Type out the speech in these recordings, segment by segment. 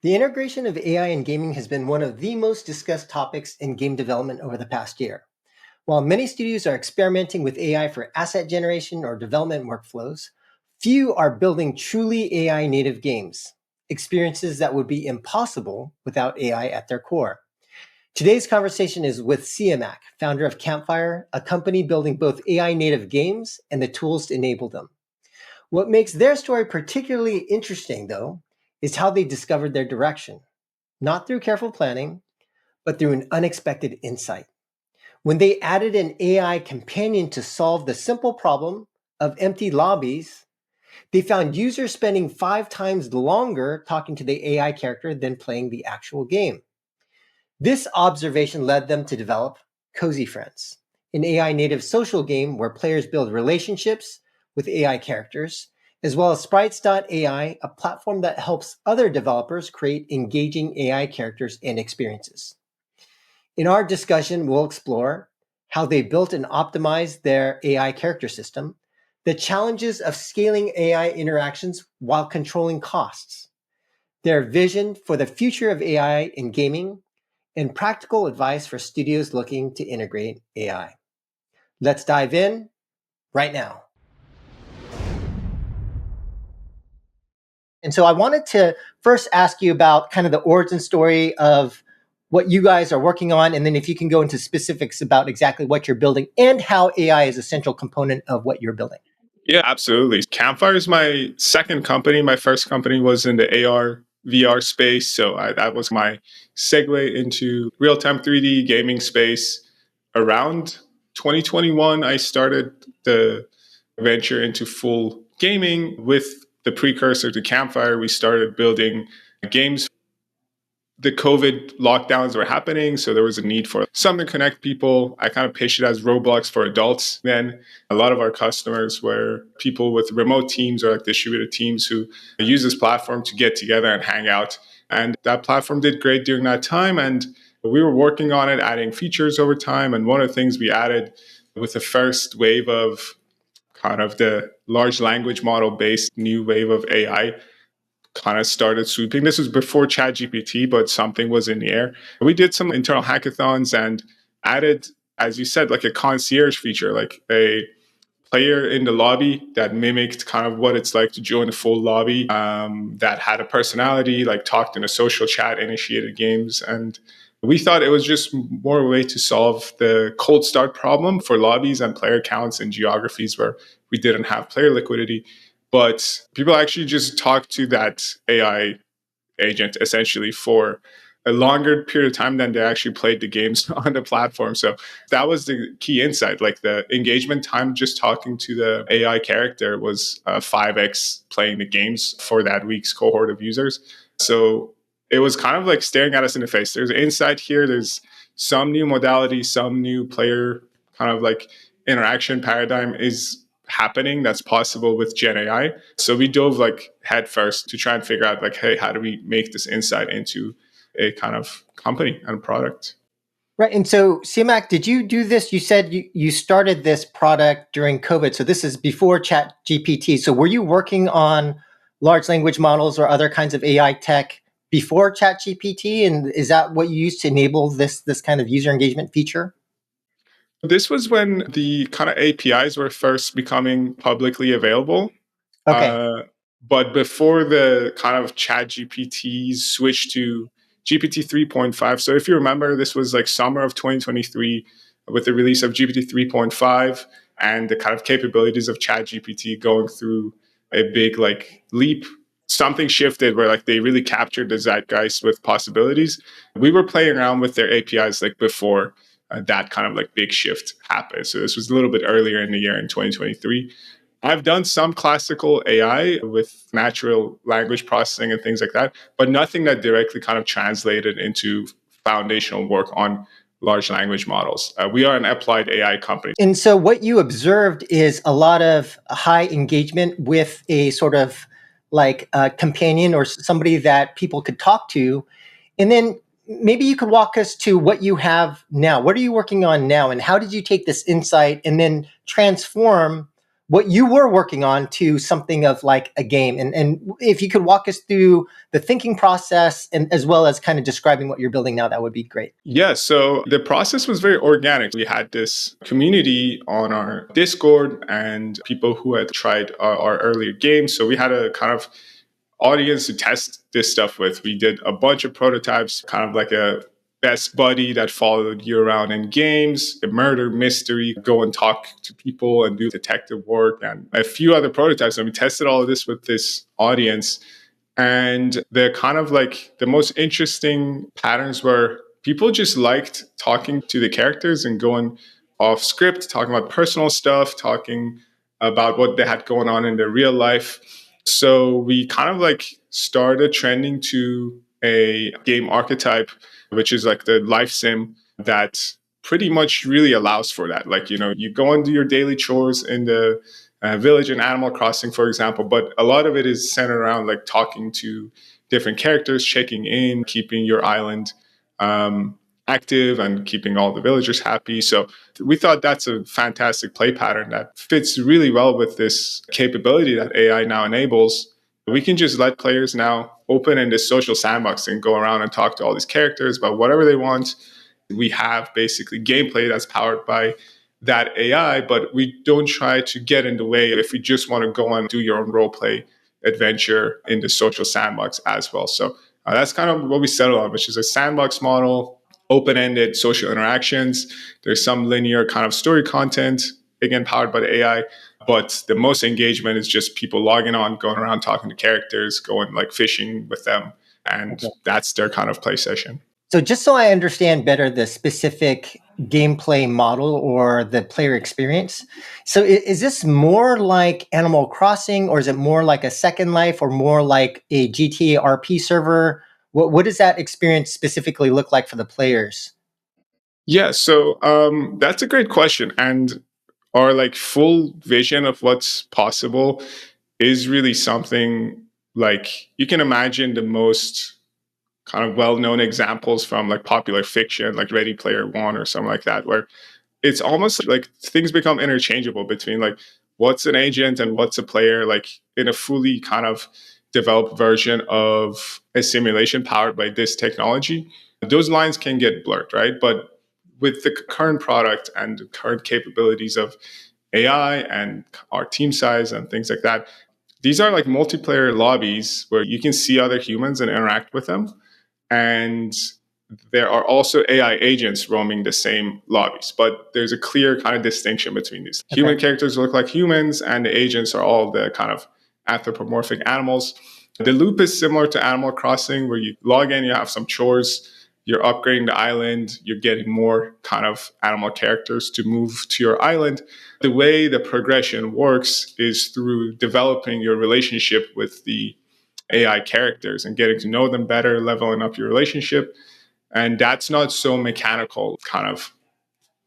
The integration of AI in gaming has been one of the most discussed topics in game development over the past year. While many studios are experimenting with AI for asset generation or development workflows, few are building truly AI native games, experiences that would be impossible without AI at their core. Today's conversation is with Siamak, founder of Campfire, a company building both AI native games and the tools to enable them. What makes their story particularly interesting, though, is how they discovered their direction, not through careful planning, but through an unexpected insight. When they added an AI companion to solve the simple problem of empty lobbies, they found users spending 5 times longer talking to the AI character than playing the actual game. This observation led them to develop Cozy Friends, an AI native social game where players build relationships with AI characters, as well as Sprites.AI, a platform that helps other developers create engaging AI characters and experiences. In our discussion, we'll explore how they built and optimized their AI character system, the challenges of scaling AI interactions while controlling costs, their vision for the future of AI in gaming, and practical advice for studios looking to integrate AI. Let's dive in right now. And so I wanted to first ask you about kind of the origin story of what you guys are working on, and then if you can go into specifics about exactly what you're building and how AI is a central component of what you're building. Yeah, absolutely. Campfire is my second company. My first company was in the AR, VR space. So that was my segue into real-time 3D gaming space. Around 2021, I started the venture into full gaming. With the precursor to Campfire, we started building games. The COVID lockdowns were happening, so there was a need for something to connect people. I kind of pitched it as Roblox for adults. Then a lot of our customers were people with remote teams or like distributed teams who use this platform to get together and hang out. And that platform did great during that time. And we were working on it, adding features over time. And one of the things we added with the first wave of kind of the large language model based new wave of AI kind of started sweeping. This was before ChatGPT, but something was in the air. We did some internal hackathons and added, as you said, like a concierge feature, like a player in the lobby that mimicked kind of what it's like to join a full lobby, that had a personality, like talked in a social chat, initiated games. And we thought it was just more a way to solve the cold start problem for lobbies and player counts in geographies where we didn't have player liquidity. But people actually just talk to that AI agent essentially for a longer period of time than they actually played the games on the platform. So that was the key insight. Like the engagement time just talking to the AI character was 5x playing the games for that week's cohort of users. So it was kind of like staring at us in the face. There's insight here. There's some new modality, some new player kind of like interaction paradigm is happening that's possible with Gen AI. So we dove like head first to try and figure out like, hey, how do we make this insight into a kind of company and product? Right. And so, Siamak, did you do this? You said you started this product during COVID. So this is before Chat GPT. So were you working on large language models or other kinds of AI tech before Chat GPT? And is that what you used to enable this kind of user engagement feature? This was when the kind of APIs were first becoming publicly available. Okay. Uh, but before the kind of Chat GPTs switched to GPT 3.5. So if you remember, this was like summer of 2023 with the release of GPT 3.5 and the kind of capabilities of Chat GPT going through a big like leap. Something shifted where like they really captured the zeitgeist with possibilities. We were playing around with their APIs like before that kind of like big shift happened. So this was a little bit earlier in the year in 2023. I've done some classical AI with natural language processing and things like that, but nothing that directly kind of translated into foundational work on large language models. We are an applied AI company. And so what you observed is a lot of high engagement with a sort of like a companion or somebody that people could talk to. And then maybe you could walk us to what you have now. What are you working on now? And how did you take this insight and then transform what you were working on to something of like a game. And if you could walk us through the thinking process and as well as kind of describing what you're building now, that would be great. Yeah, so the process was very organic. We had this community on our Discord and people who had tried our earlier games. So we had a kind of audience to test this stuff with. We did a bunch of prototypes, kind of like a best buddy that followed you around in games, the murder mystery, go and talk to people and do detective work, and a few other prototypes. And we tested all of this with this audience. And the kind of like the most interesting patterns were people just liked talking to the characters and going off script, talking about personal stuff, talking about what they had going on in their real life. So we kind of like started trending to a game archetype, which is like the life sim that pretty much really allows for that. Like, you know, you go and do your daily chores in the village in Animal Crossing, for example, but a lot of it is centered around like talking to different characters, checking in, keeping your island um, active and keeping all the villagers happy. So we thought that's a fantastic play pattern that fits really well with this capability that AI now enables. We can just let players now open in this social sandbox and go around and talk to all these characters about whatever they want. We have basically gameplay that's powered by that AI, but we don't try to get in the way if we just want to go and do your own role play adventure in the social sandbox as well. So that's kind of what we settled on, which is a sandbox model, open ended social interactions. There's some linear kind of story content, again, powered by the AI. But the most engagement is just people logging on, going around talking to characters, going like fishing with them. And Okay. that's their kind of play session. So just so I understand better the specific gameplay model or the player experience. So is this more like Animal Crossing, or is it more like a Second Life, or more like a GTA RP server? What does that experience specifically look like for the players? Yeah, so that's a great question. And our like full vision of what's possible is really something like you can imagine the most kind of well-known examples from like popular fiction, like Ready Player One or something like that, where it's almost like things become interchangeable between like what's an agent and what's a player, like in a fully kind of developed version of a simulation powered by this technology. Those lines can get blurred, right? But with the current product and the current capabilities of AI and our team size and things like that, these are like multiplayer lobbies where you can see other humans and interact with them. And there are also AI agents roaming the same lobbies, but there's a clear kind of distinction between these. Okay. Human characters look like humans, and the agents are all the kind of anthropomorphic animals. The loop is similar to Animal Crossing, where you log in, you have some chores, you're upgrading the island, you're getting more kind of animal characters to move to your island. The way the progression works is through developing your relationship with the AI characters and getting to know them better, leveling up your relationship. And that's not so mechanical, kind of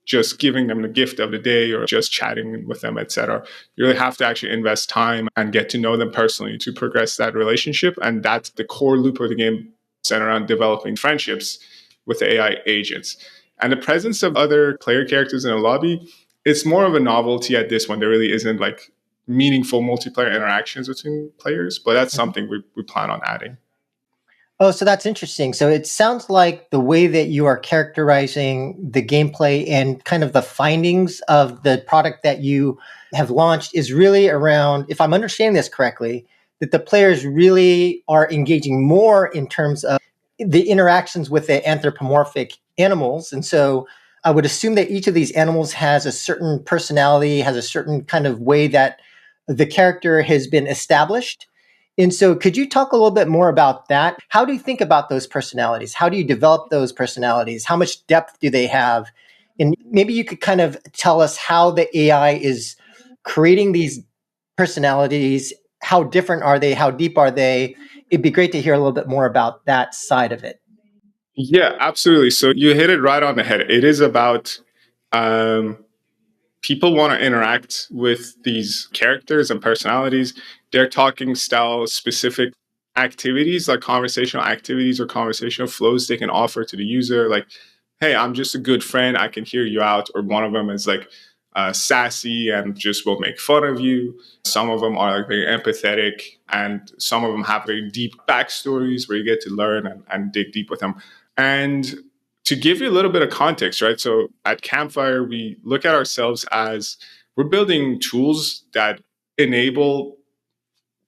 just giving them the gift of the day or just chatting with them, etc. You really have to actually invest time and get to know them personally to progress that relationship. And that's the core loop of the game centered around developing friendships with AI agents. And the presence of other player characters in a lobby, it's more of a novelty at this one. There really isn't like meaningful multiplayer interactions between players, but that's something we plan on adding. Oh, so that's interesting. So it sounds like the way that you are characterizing the gameplay and kind of the findings of the product that you have launched is really around, if I'm understanding this correctly, that the players really are engaging more in terms of the interactions with the anthropomorphic animals. And so I would assume that each of these animals has a certain personality, has a certain kind of way that the character has been established. And so, could you talk a little bit more about that? How do you think about those personalities? How do you develop those personalities? How much depth do they have? And maybe you could kind of tell us how the AI is creating these personalities. How different are they? How deep are they? It'd be great to hear a little bit more about that side of it. Yeah, absolutely. So you hit it right on the head. It is about um, people want to interact with these characters and personalities. They're talking style specific activities, like conversational activities or conversational flows they can offer to the user. Like, hey, I'm just a good friend. I can hear you out. Or one of them is like, sassy and just will make fun of you. Some of them are like very empathetic, and some of them have very deep backstories where you get to learn and dig deep with them. And to give you a little bit of context, right? So at Campfire, we look at ourselves as we're building tools that enable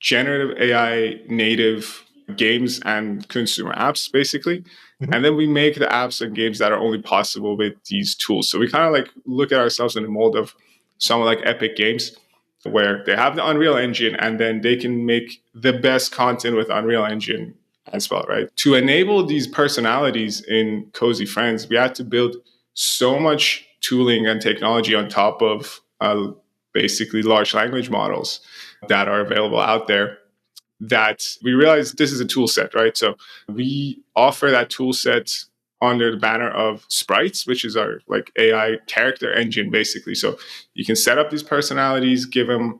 generative AI native games and consumer apps, basically. Mhm. And then we make the apps and games that are only possible with these tools. So we kind of like look at ourselves in the mold of someone like Epic Games, where they have the Unreal Engine and then they can make the best content with Unreal Engine as well, right? To enable these personalities in Cozy Friends, we had to build so much tooling and technology on top of basically large language models that are available out there, that we realized this is a tool set, right? So we offer that tool set under the banner of Sprites, which is our like AI character engine, basically. So you can set up these personalities, give them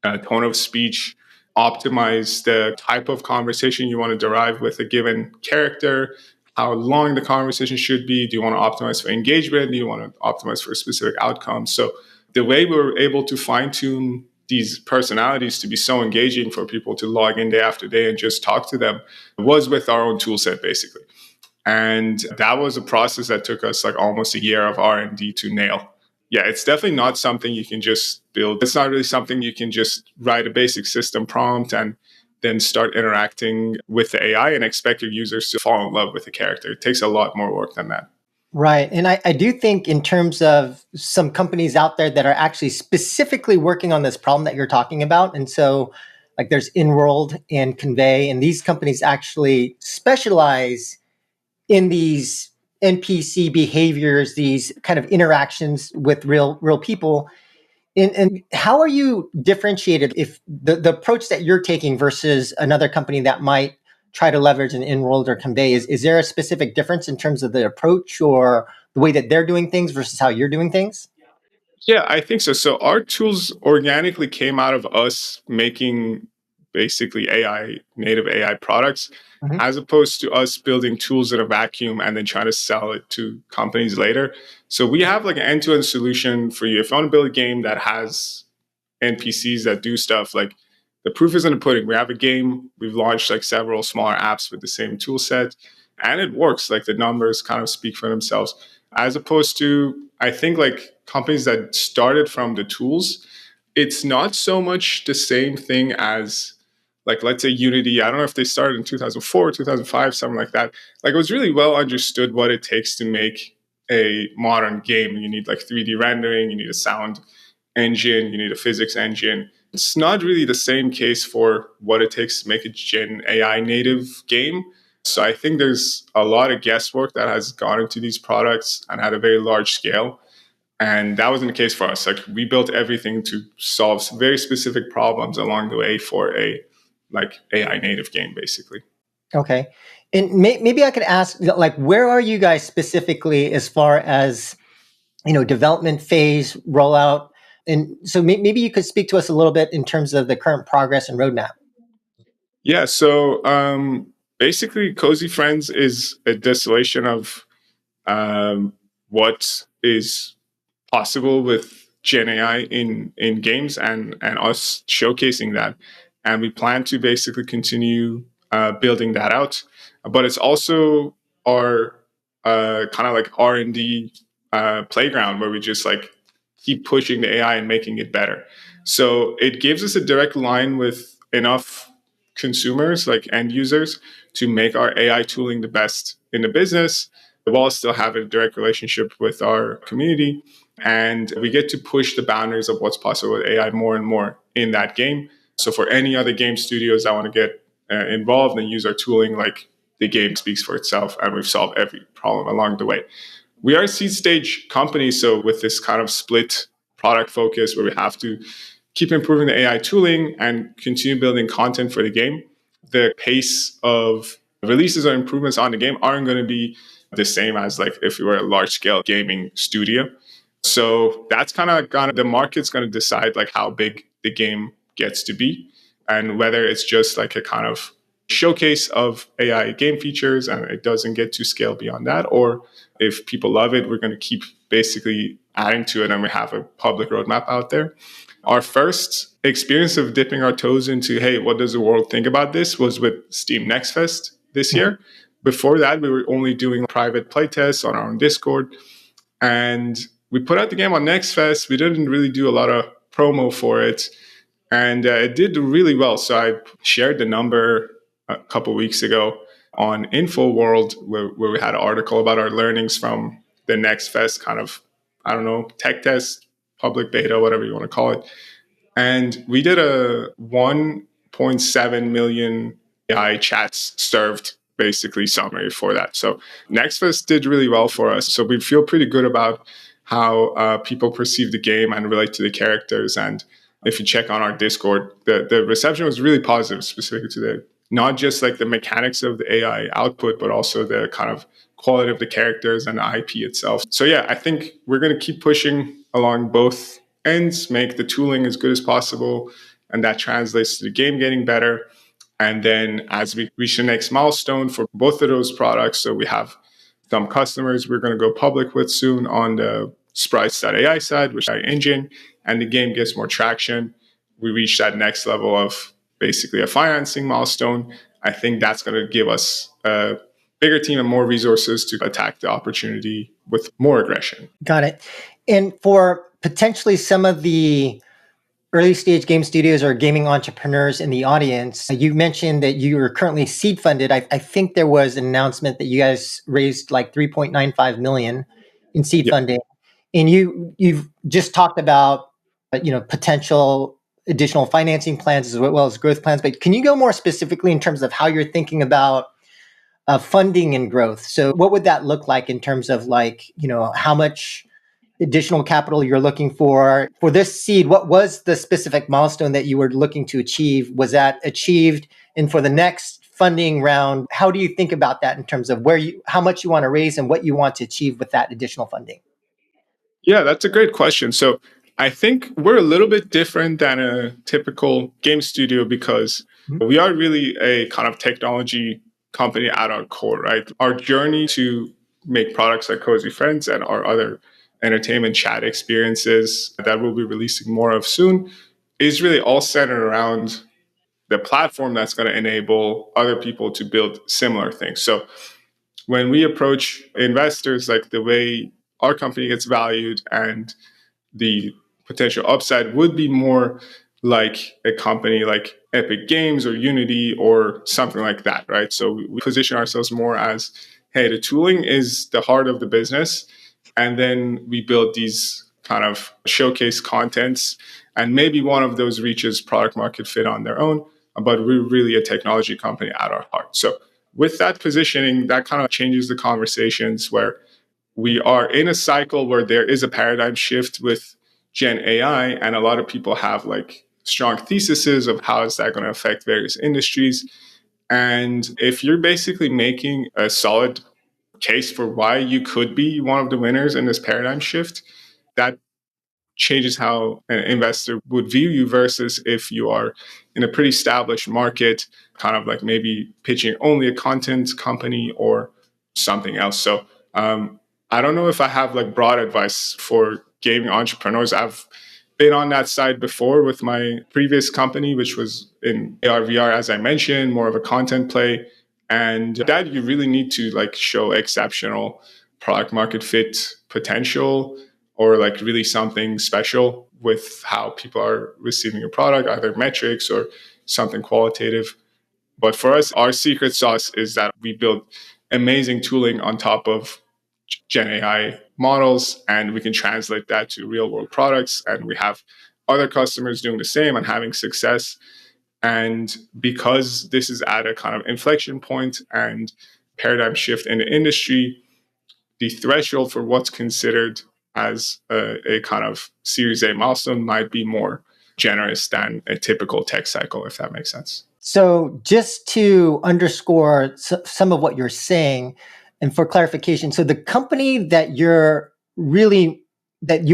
tone of speech, optimize the type of conversation you want to derive with a given character, how long the conversation should be. Do you want to optimize for engagement? Do you want to optimize for a specific outcome? So the way we were able to fine tune these personalities to be so engaging for people to log in day after day and just talk to them was with our own tool set, basically. And that was a process that took us like almost a year of R&D to nail. Yeah, it's definitely not something you can just build. It's not really something you can just write a basic system prompt and then start interacting with the AI and expect your users to fall in love with the character. It takes a lot more work than that. Right. And I do think, in terms of some companies out there that are actually specifically working on this problem that you're talking about. And so, like, there's Enrolled and Convey, and these companies actually specialize in these NPC behaviors, these kind of interactions with real people. And how are you differentiated if the approach that you're taking versus another company that might try to leverage an Enrolled or Convey? Is there a specific difference in terms of the approach or the way that they're doing things versus how you're doing things? Yeah, I think so. So our tools organically came out of us making basically AI, native AI products, Mhm. as opposed to us building tools in a vacuum and then trying to sell it to companies later. So we have like an end-to-end solution for you. If you want to build a game that has NPCs that do stuff, like the proof is in the pudding. We have a game, we've launched like several smaller apps with the same tool set, and it works. Like the numbers kind of speak for themselves. As opposed to, I think, like companies that started from the tools, it's not so much the same thing as, like, let's say Unity. I don't know if they started in 2004, 2005, something like that. Like, it was really well understood what it takes to make a modern game. You need like 3D rendering, you need a sound engine, you need a physics engine. It's not really the same case for what it takes to make a Gen AI native game. So I think there's a lot of guesswork that has gone into these products and at a very large scale. And that wasn't the case for us. Like, we built everything to solve very specific problems along the way for a like AI native game, basically. Okay. And maybe I could ask, like, where are you guys specifically as far as, development phase, rollout? And so maybe you could speak to us a little bit in terms of the current progress and roadmap. Yeah. So basically, Cozy Friends is a distillation of what is possible with Gen AI in games, and us showcasing that. And we plan to basically continue building that out. But it's also our kind of like R&D playground where we just like keep pushing the AI and making it better. So it gives us a direct line with enough consumers, like end users, to make our AI tooling the best in the business, while still having a direct relationship with our community. And we get to push the boundaries of what's possible with AI more and more in that game. So for any other game studios that want to get involved and use our tooling, like, the game speaks for itself, and we've solved every problem along the way. We are a seed stage company, so with this kind of split product focus where we have to keep improving the AI tooling and continue building content for the game, the pace of releases or improvements on the game aren't going to be the same as like if we were a large scale gaming studio. So that's kind of gonna, the market's going to decide like how big the game gets to be, and whether it's just like a kind of showcase of AI game features and it doesn't get to scale beyond that. Or if people love it, we're going to keep basically adding to it and we have a public roadmap out there. Our first experience of dipping our toes into, hey, what does the world think about this was with Steam Next Fest this year. Before that, we were only doing private playtests on our own Discord. And we put out the game on Next Fest. We didn't really do a lot of promo for it. And it did really well. So I shared the number a couple weeks ago on InfoWorld, where we had an article about our learnings from the Next Fest kind of, I don't know, tech test, public beta, whatever you want to call it. And we did a 1.7 million AI chats served basically summary for that. So NextFest did really well for us. So we feel pretty good about how people perceive the game and relate to the characters. And if you check on our Discord, the reception was really positive, specifically to the not just like the mechanics of the AI output, but also the kind of quality of the characters and the IP itself. So yeah, I think we're going to keep pushing along both ends, make the tooling as good as possible, and that translates to the game getting better. And then as we reach the next milestone for both of those products, so we have some customers we're going to go public with soon on the Sprites.AI side, which is our engine, and the game gets more traction. We reach that next level of basically a financing milestone. I think that's going to give us a bigger team and more resources to attack the opportunity with more aggression. Got it. And for potentially some of the early stage game studios or gaming entrepreneurs in the audience, you mentioned that you are currently seed funded. I think there was an announcement that you guys raised like 3.95 million in seed funding. And you've just talked about potential additional financing plans as well as growth plans. But can you go more specifically in terms of how you're thinking about funding and growth? So what would that look like in terms of how much additional capital you're looking for this seed? What was the specific milestone that you were looking to achieve? Was that achieved? And for the next funding round, how do you think about that in terms of how much you want to raise and what you want to achieve with that additional funding? Yeah, that's a great question. So I think we're a little bit different than a typical game studio because we are really a kind of technology company at our core, right? Our journey to make products like Cozy Friends and our other entertainment chat experiences that we'll be releasing more of soon is really all centered around the platform that's going to enable other people to build similar things. So when we approach investors, like the way our company gets valued and the potential upside would be more like a company like Epic Games or Unity or something like that, right? So we position ourselves more as, hey, the tooling is the heart of the business. And then we build these kind of showcase contents. And maybe one of those reaches product market fit on their own, but we're really a technology company at our heart. So with that positioning, that kind of changes the conversations where we are in a cycle where there is a paradigm shift with Gen AI, and a lot of people have like strong theses of how is that going to affect various industries. And if you're basically making a solid case for why you could be one of the winners in this paradigm shift, that changes how an investor would view you versus if you are in a pretty established market, kind of like maybe pitching only a content company or something else. So I don't know if I have like broad advice for gaming entrepreneurs. I've been on that side before with my previous company, which was in AR, VR, as I mentioned, more of a content play. And that you really need to like show exceptional product market fit potential or like really something special with how people are receiving your product, either metrics or something qualitative. But for us, our secret sauce is that we build amazing tooling on top of Gen AI models, and we can translate that to real world products. And we have other customers doing the same and having success. And because this is at a kind of inflection point and paradigm shift in the industry, the threshold for what's considered as a kind of Series A milestone might be more generous than a typical tech cycle, if that makes sense. So just to underscore some of what you're saying, and for clarification, so the company that you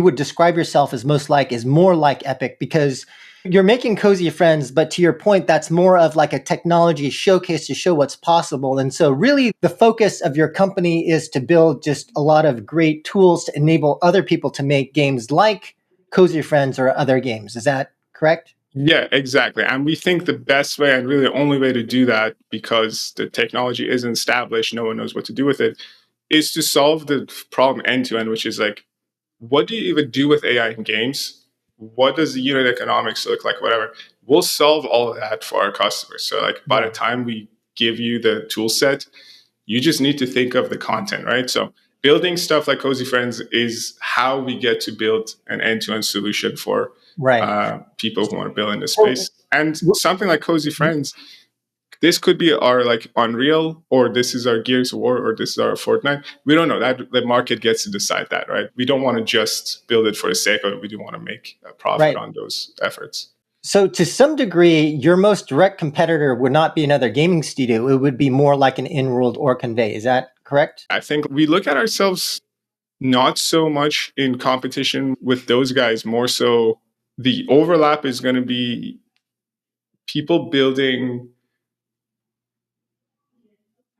would describe yourself as most like is more like Epic because You're making Cozy Friends, but to your point, that's more of like a technology showcase to show what's possible. And so, really, the focus of your company is to build just a lot of great tools to enable other people to make games like Cozy Friends or other games. Is that correct? Yeah, exactly. And we think the best way and really the only way to do that, because the technology isn't established, no one knows what to do with it, is to solve the problem end to end, which is like, what do you even do with AI in games? What does the unit economics look like? Whatever. We'll solve all of that for our customers. So, like, by the Yeah. time we give you the tool set, you just need to think of the content, right? So, building stuff like Cozy Friends is how we get to build an end to end solution for Right. people who want to build in this So, space. And something like Cozy Friends, this could be our like Unreal, or this is our Gears of War, or this is our Fortnite. We don't know that. The market gets to decide that, right? We don't want to just build it for the sake of it. We do want to make a profit right. on those efforts. So, to some degree, your most direct competitor would not be another gaming studio. It would be more like an in-world or convey. Is that correct? I think we look at ourselves not so much in competition with those guys, more so the overlap is going to be people building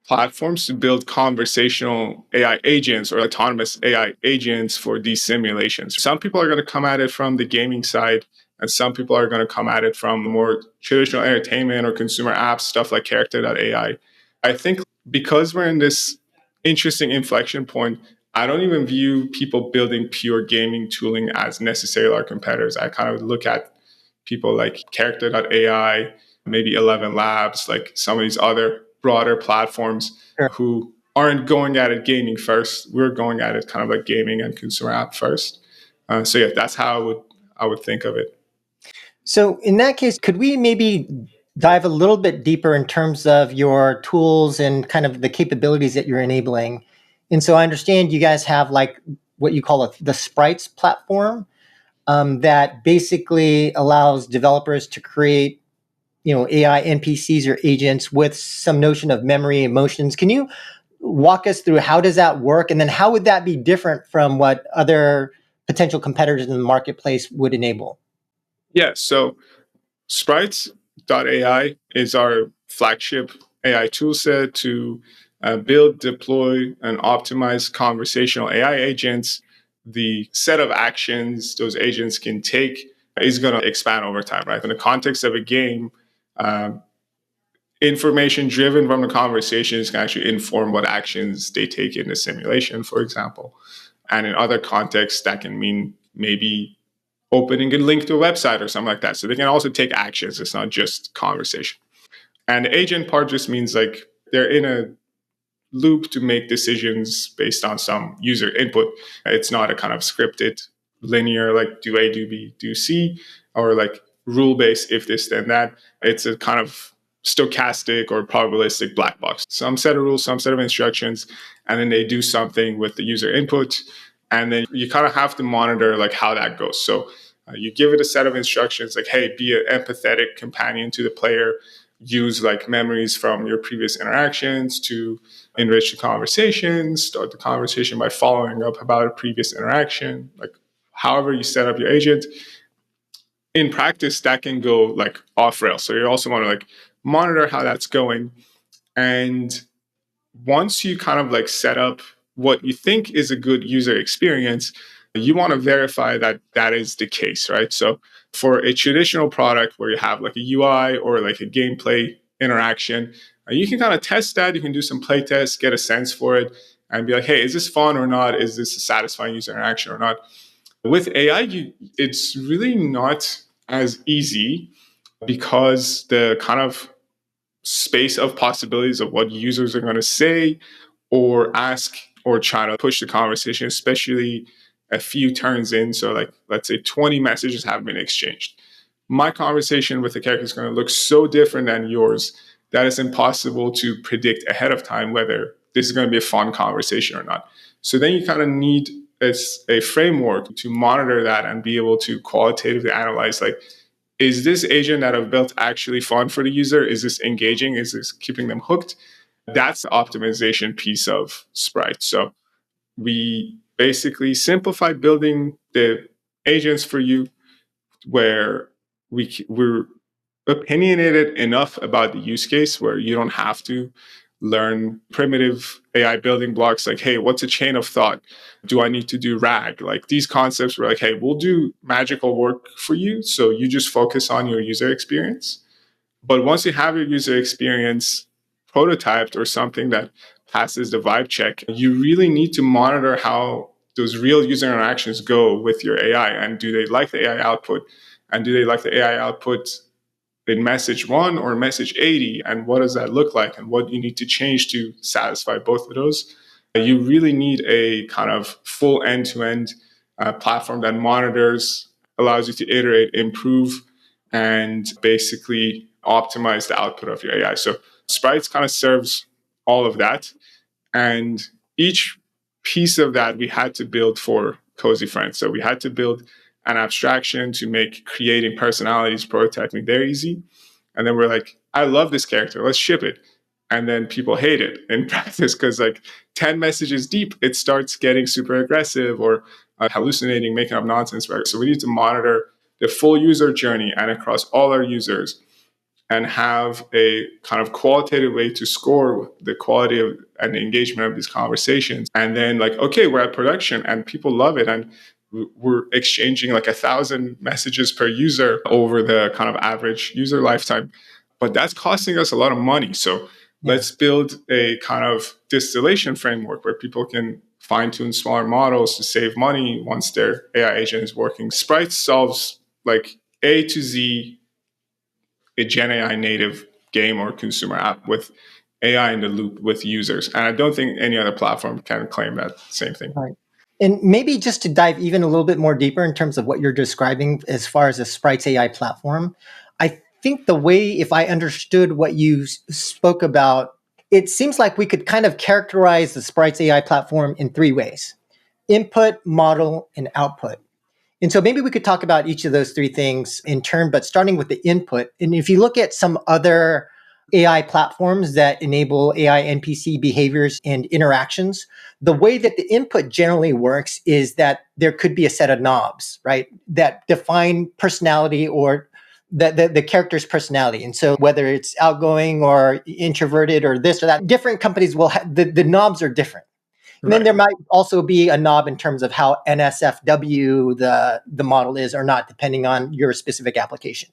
platforms to build conversational AI agents or autonomous AI agents for these simulations. Some people are going to come at it from the gaming side, and some people are going to come at it from more traditional entertainment or consumer apps, stuff like character.ai. I think because we're in this interesting inflection point, I don't even view people building pure gaming tooling as necessarily our competitors. I kind of look at people like character.ai, maybe 11 Labs, like some of these other broader platforms Sure. who aren't going at it gaming first. We're going at it kind of like gaming and consumer app first. So yeah, that's how I would think of it. So, in that case, could we maybe dive a little bit deeper in terms of your tools and kind of the capabilities that you're enabling? And so, I understand you guys have like what you call the Sprites platform that basically allows developers to create, AI NPCs or agents with some notion of memory, emotions. Can you walk us through how does that work, and then how would that be different from what other potential competitors in the marketplace would enable? Yeah, so Sprites.AI is our flagship AI toolset to build, deploy, and optimize conversational AI agents. The set of actions those agents can take is going to expand over time, right? In the context of a game, um, information driven from the conversations can actually inform what actions they take in the simulation, for example. And in other contexts, that can mean maybe opening a link to a website or something like that. So they can also take actions. It's not just conversation. And the agent part just means like they're in a loop to make decisions based on some user input. It's not a kind of scripted, linear, like do A, do B, do C, or like rule based, if this, then that. It's a kind of stochastic or probabilistic black box. Some set of rules, some set of instructions, and then they do something with the user input. And then you kind of have to monitor like how that goes. So you give it a set of instructions like, hey, be an empathetic companion to the player, use like memories from your previous interactions to enrich the conversation, start the conversation by following up about a previous interaction, like however you set up your agent. In practice, that can go like off rails. So you also want to like monitor how that's going. And once you kind of like set up what you think is a good user experience, you want to verify that that is the case, right? So for a traditional product where you have like a UI or like a gameplay interaction, you can kind of test that. You can do some play tests, get a sense for it, and be like, hey, is this fun or not? Is this a satisfying user interaction or not? With AI, it's really not as easy because the kind of space of possibilities of what users are going to say or ask or try to push the conversation, especially a few turns in. So, like, let's say 20 messages have been exchanged. My conversation with the character is going to look so different than yours that it's impossible to predict ahead of time whether this is going to be a fun conversation or not. So, then you kind of need a framework to monitor that and be able to qualitatively analyze, like, is this agent that I've built actually fun for the user? Is this engaging? Is this keeping them hooked? That's the optimization piece of Sprite. So we basically simplify building the agents for you where we're opinionated enough about the use case where you don't have to learn primitive AI building blocks like, hey, what's a chain of thought? Do I need to do RAG? Like these concepts were like, hey, we'll do magical work for you. So you just focus on your user experience. But once you have your user experience prototyped or something that passes the vibe check, you really need to monitor how those real user interactions go with your AI. And do they like the AI output? And do they like the AI output in message one or message 80? And what does that look like? And what you need to change to satisfy both of those? You really need a kind of full end to end platform that monitors, allows you to iterate, improve, and basically optimize the output of your AI. So Sprites kind of serves all of that. And each piece of that we had to build for Cozy Friends. So we had to build an abstraction to make creating personalities, prototyping very easy. And then we're like, I love this character. Let's ship it. And then people hate it in practice because like 10 messages deep, it starts getting super aggressive or hallucinating, making up nonsense. Right? So we need to monitor the full user journey and across all our users and have a kind of qualitative way to score the quality of and the engagement of these conversations. And then like, okay, we're at production and people love it. And we're exchanging like 1,000 messages per user over the kind of average user lifetime. But that's costing us a lot of money. So let's build a kind of distillation framework where people can fine tune smaller models to save money once their AI agent is working. Sprite solves like A to Z a Gen AI native game or consumer app with AI in the loop with users. And I don't think any other platform can claim that same thing. Right. And maybe just to dive even a little bit more deeper in terms of what you're describing as far as the Sprites AI platform, I think the way, if I understood what you spoke about, it seems like we could kind of characterize the Sprites AI platform in three ways: input, model, and output. And so maybe we could talk about each of those three things in turn, but starting with the input. And if you look at some other AI platforms that enable AI NPC behaviors and interactions, the way that the input generally works is that there could be a set of knobs, right, that define personality or the character's personality. And so whether it's outgoing or introverted or this or that, different companies will have the knobs are different. And then Right. there might also be a knob in terms of how NSFW the model is or not, depending on your specific application.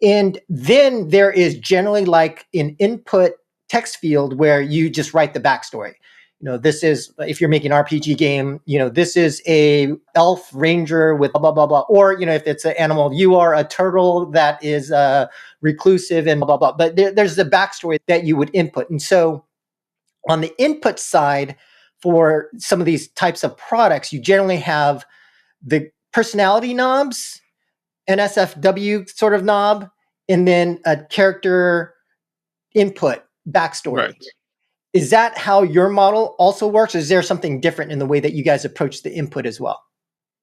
And then there is generally like an input text field where you just write the backstory. This is, if you're making an RPG game, this is a elf ranger with blah, blah, blah, blah. Or, if it's an animal, you are a turtle that is reclusive and blah, blah, blah. But there's the backstory that you would input. And so on the input side, for some of these types of products, you generally have the personality knobs, NSFW sort of knob, and then a character input backstory. Right. Is that how your model also works? Or is there something different in the way that you guys approach the input as well?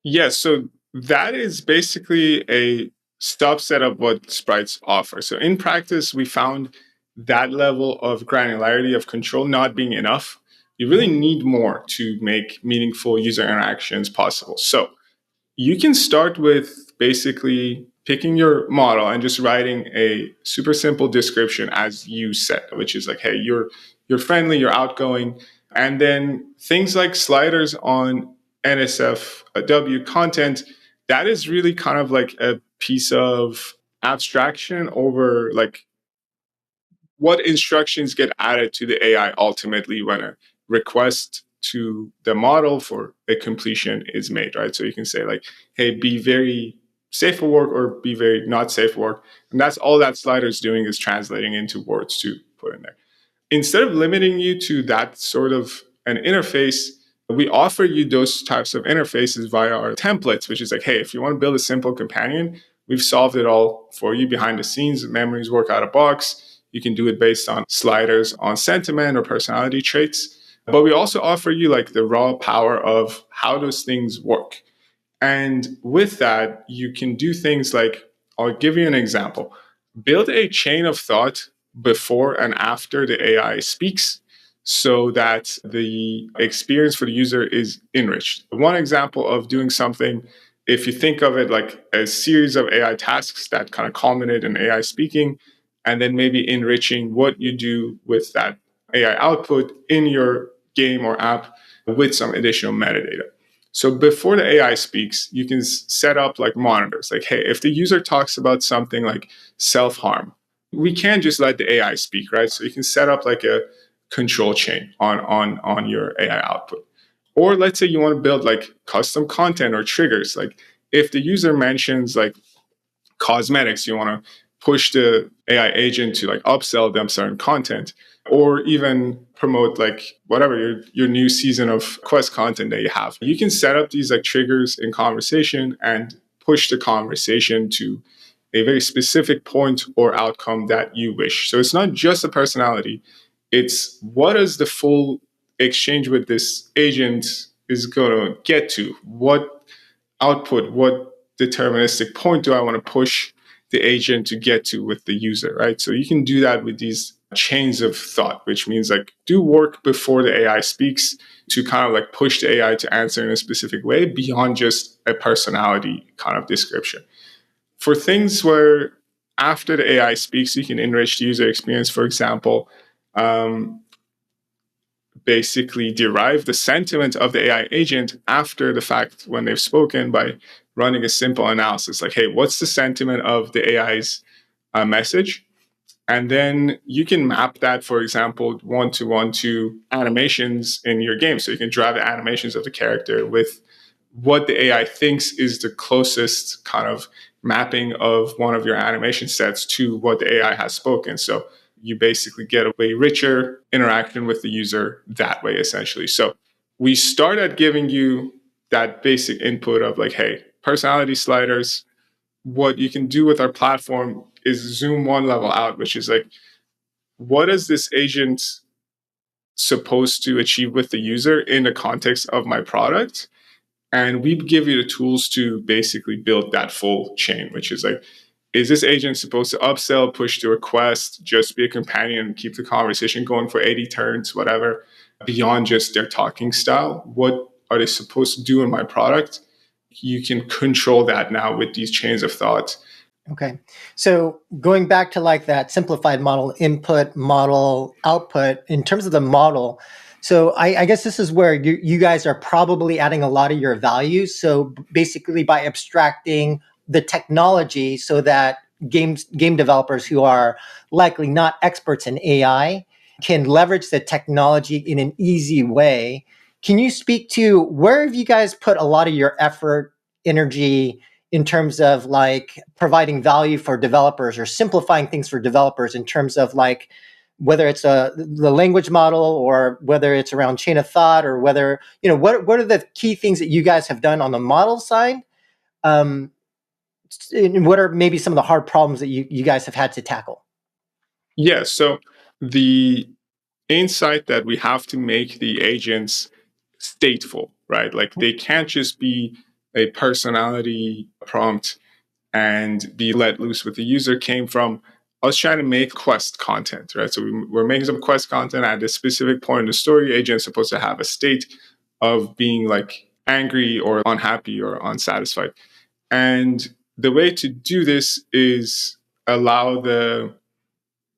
Yes. So that is basically a subset of what sprites offer. So in practice, we found that level of granularity of control not being enough. You really need more to make meaningful user interactions possible. So you can start with basically picking your model and just writing a super simple description as you said, which is like, hey, you're friendly, you're outgoing, and then things like sliders on NSFW content. That is really kind of like a piece of abstraction over like what instructions get added to the AI ultimately when a request to the model for a completion is made, right? So you can say like, hey, be very safe for work or be very not safe for work. And that's all that slider is doing is translating into words to put in there. Instead of limiting you to that sort of an interface, we offer you those types of interfaces via our templates, which is like, hey, if you want to build a simple companion, we've solved it all for you behind the scenes. Memories work out of box. You can do it based on sliders on sentiment or personality traits. But we also offer you like the raw power of how those things work. And with that, you can do things like, I'll give you an example. Build a chain of thought before and after the AI speaks so that the experience for the user is enriched. One example of doing something if you think of it like a series of AI tasks that kind of culminate in AI speaking, and then maybe enriching what you do with that AI output in your game or app with some additional metadata. So before the AI speaks, you can set up like monitors. Like, hey, if the user talks about something like self-harm, we can't just let the AI speak, right? So you can set up like a control chain on your AI output. Or let's say you want to build like custom content or triggers. Like if the user mentions like cosmetics, you want to push the AI agent to like upsell them certain content, or even promote like whatever your new season of quest content that you have. You can set up these like triggers in conversation and push the conversation to a very specific point or outcome that you wish. So it's not just a personality, it's what is the full exchange with this agent is going to get to. What output, what deterministic point do I want to push the agent to get to with the user, right? So you can do that with these chains of thought, which means like do work before the AI speaks to kind of like push the AI to answer in a specific way beyond just a personality kind of description. For things where after the AI speaks, you can enrich the user experience, for example, um, basically derive the sentiment of the AI agent after the fact when they've spoken by running a simple analysis like, hey, what's the sentiment of the AI's message? And then you can map that, for example, one to one to animations in your game. So you can drive the animations of the character with what the AI thinks is the closest kind of mapping of one of your animation sets to what the AI has spoken. So you basically get a way richer interaction with the user that way, essentially. So we start at giving you that basic input of like, hey, personality sliders. What you can do with our platform is zoom one level out, which is like, what is this agent supposed to achieve with the user in the context of my product? And we give you the tools to basically build that full chain, which is like, is this agent supposed to upsell, push to request, just be a companion, and keep the conversation going for 80 turns, whatever, beyond just their talking style? What are they supposed to do in my product? You can control that now with these chains of thought. Okay. So going back to like that simplified model, input, model, output, in terms of the model, so I guess this is where you guys are probably adding a lot of your value. So basically by abstracting the technology so that game developers who are likely not experts in AI can leverage the technology in an easy way. Can you speak to where have you guys put a lot of your effort, energy, in terms of like providing value for developers or simplifying things for developers in terms of like whether it's the language model or whether it's around chain of thought or whether, what are the key things that you guys have done on the model side? Um, and what are maybe some of the hard problems that you guys have had to tackle? Yeah. So the insight that we have to make the agents stateful, right? Like they can't just be a personality prompt and be let loose with the user came from us trying to make quest content, right? So we're making some quest content at a specific point in the story. Agent is supposed to have a state of being like angry or unhappy or unsatisfied. And the way to do this is allow the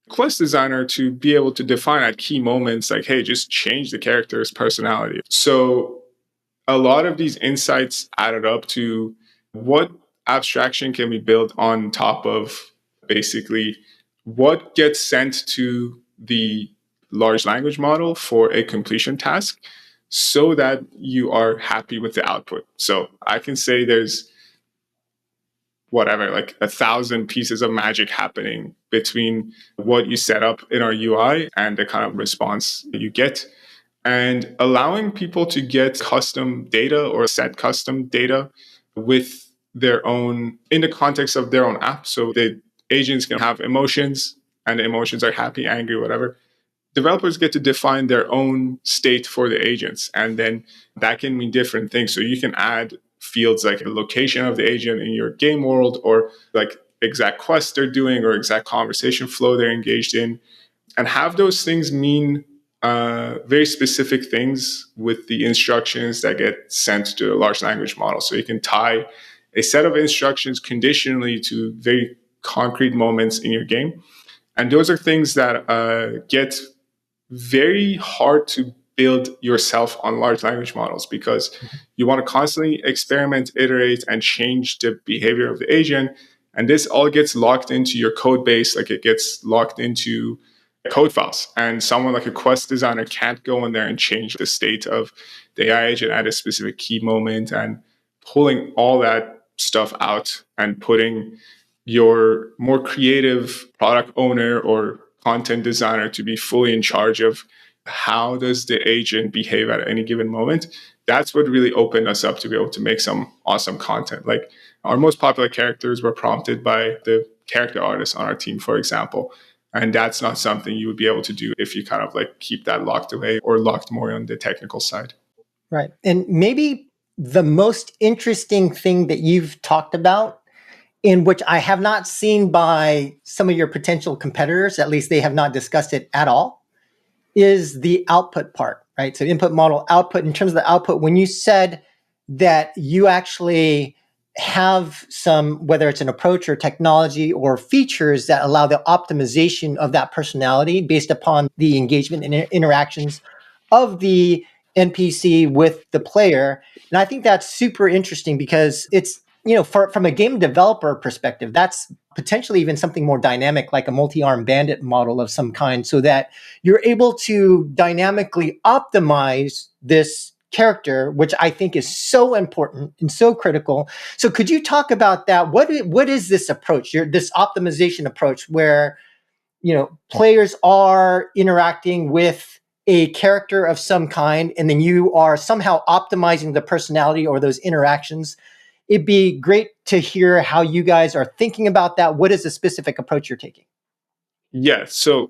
quest designer to be able to define at key moments, like, hey, just change the character's personality. So a lot of these insights added up to what abstraction can be built on top of basically what gets sent to the large language model for a completion task so that you are happy with the output. So I can say there's whatever, like 1,000 pieces of magic happening between what you set up in our UI and the kind of response you get. And allowing people to get custom data or set custom data with their own, in the context of their own app. So the agents can have emotions and the emotions are happy, angry, whatever. Developers get to define their own state for the agents. And then that can mean different things. So you can add fields like the location of the agent in your game world or like exact quests they're doing or exact conversation flow they're engaged in, and have those things mean very specific things with the instructions that get sent to a large language model. So you can tie a set of instructions conditionally to very concrete moments in your game. And those are things that get very hard to build yourself on large language models because you want to constantly experiment, iterate, and change the behavior of the agent. And this all gets locked into your code base, like it gets locked into code files. And someone like a Quest designer can't go in there and change the state of the AI agent at a specific key moment and pulling all that stuff out and putting your more creative product owner or content designer to be fully in charge of how does the agent behave at any given moment. That's what really opened us up to be able to make some awesome content. Like our most popular characters were prompted by the character artists on our team, for example. And that's not something you would be able to do if you kind of like keep that locked away or locked more on the technical side. Right. And maybe the most interesting thing that you've talked about, in which I have not seen by some of your potential competitors, at least they have not discussed it at all, is the output part, right? So input, model, output. In terms of the output, when you said that you actually have some, whether it's an approach or technology or features that allow the optimization of that personality based upon the engagement and interactions of the NPC with the player. And I think that's super interesting because it's, from a game developer perspective, that's potentially even something more dynamic, like a multi-arm bandit model of some kind, so that you're able to dynamically optimize this character, which I think is so important and so critical. So could you talk about that? What is this approach, this optimization approach where, players are interacting with a character of some kind, and then you are somehow optimizing the personality or those interactions? It'd be great to hear how you guys are thinking about that. What is the specific approach you're taking? Yeah. So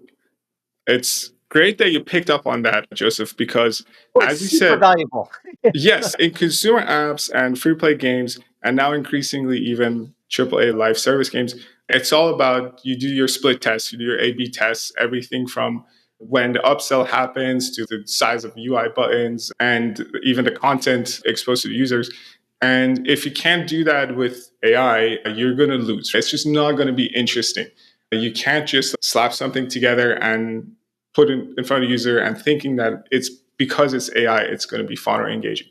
it's great that you picked up on that, Joseph, because Oh, it's as you super said, valuable. yes, in consumer apps and free play games, and now increasingly even AAA live service games, it's all about you do your split tests, you do your A B tests, everything from when the upsell happens to the size of UI buttons and even the content exposed to the users. And if you can't do that with AI, you're going to lose. It's just not going to be interesting. You can't just slap something together and put it in front of the user and thinking that it's because it's AI, it's going to be fun or engaging.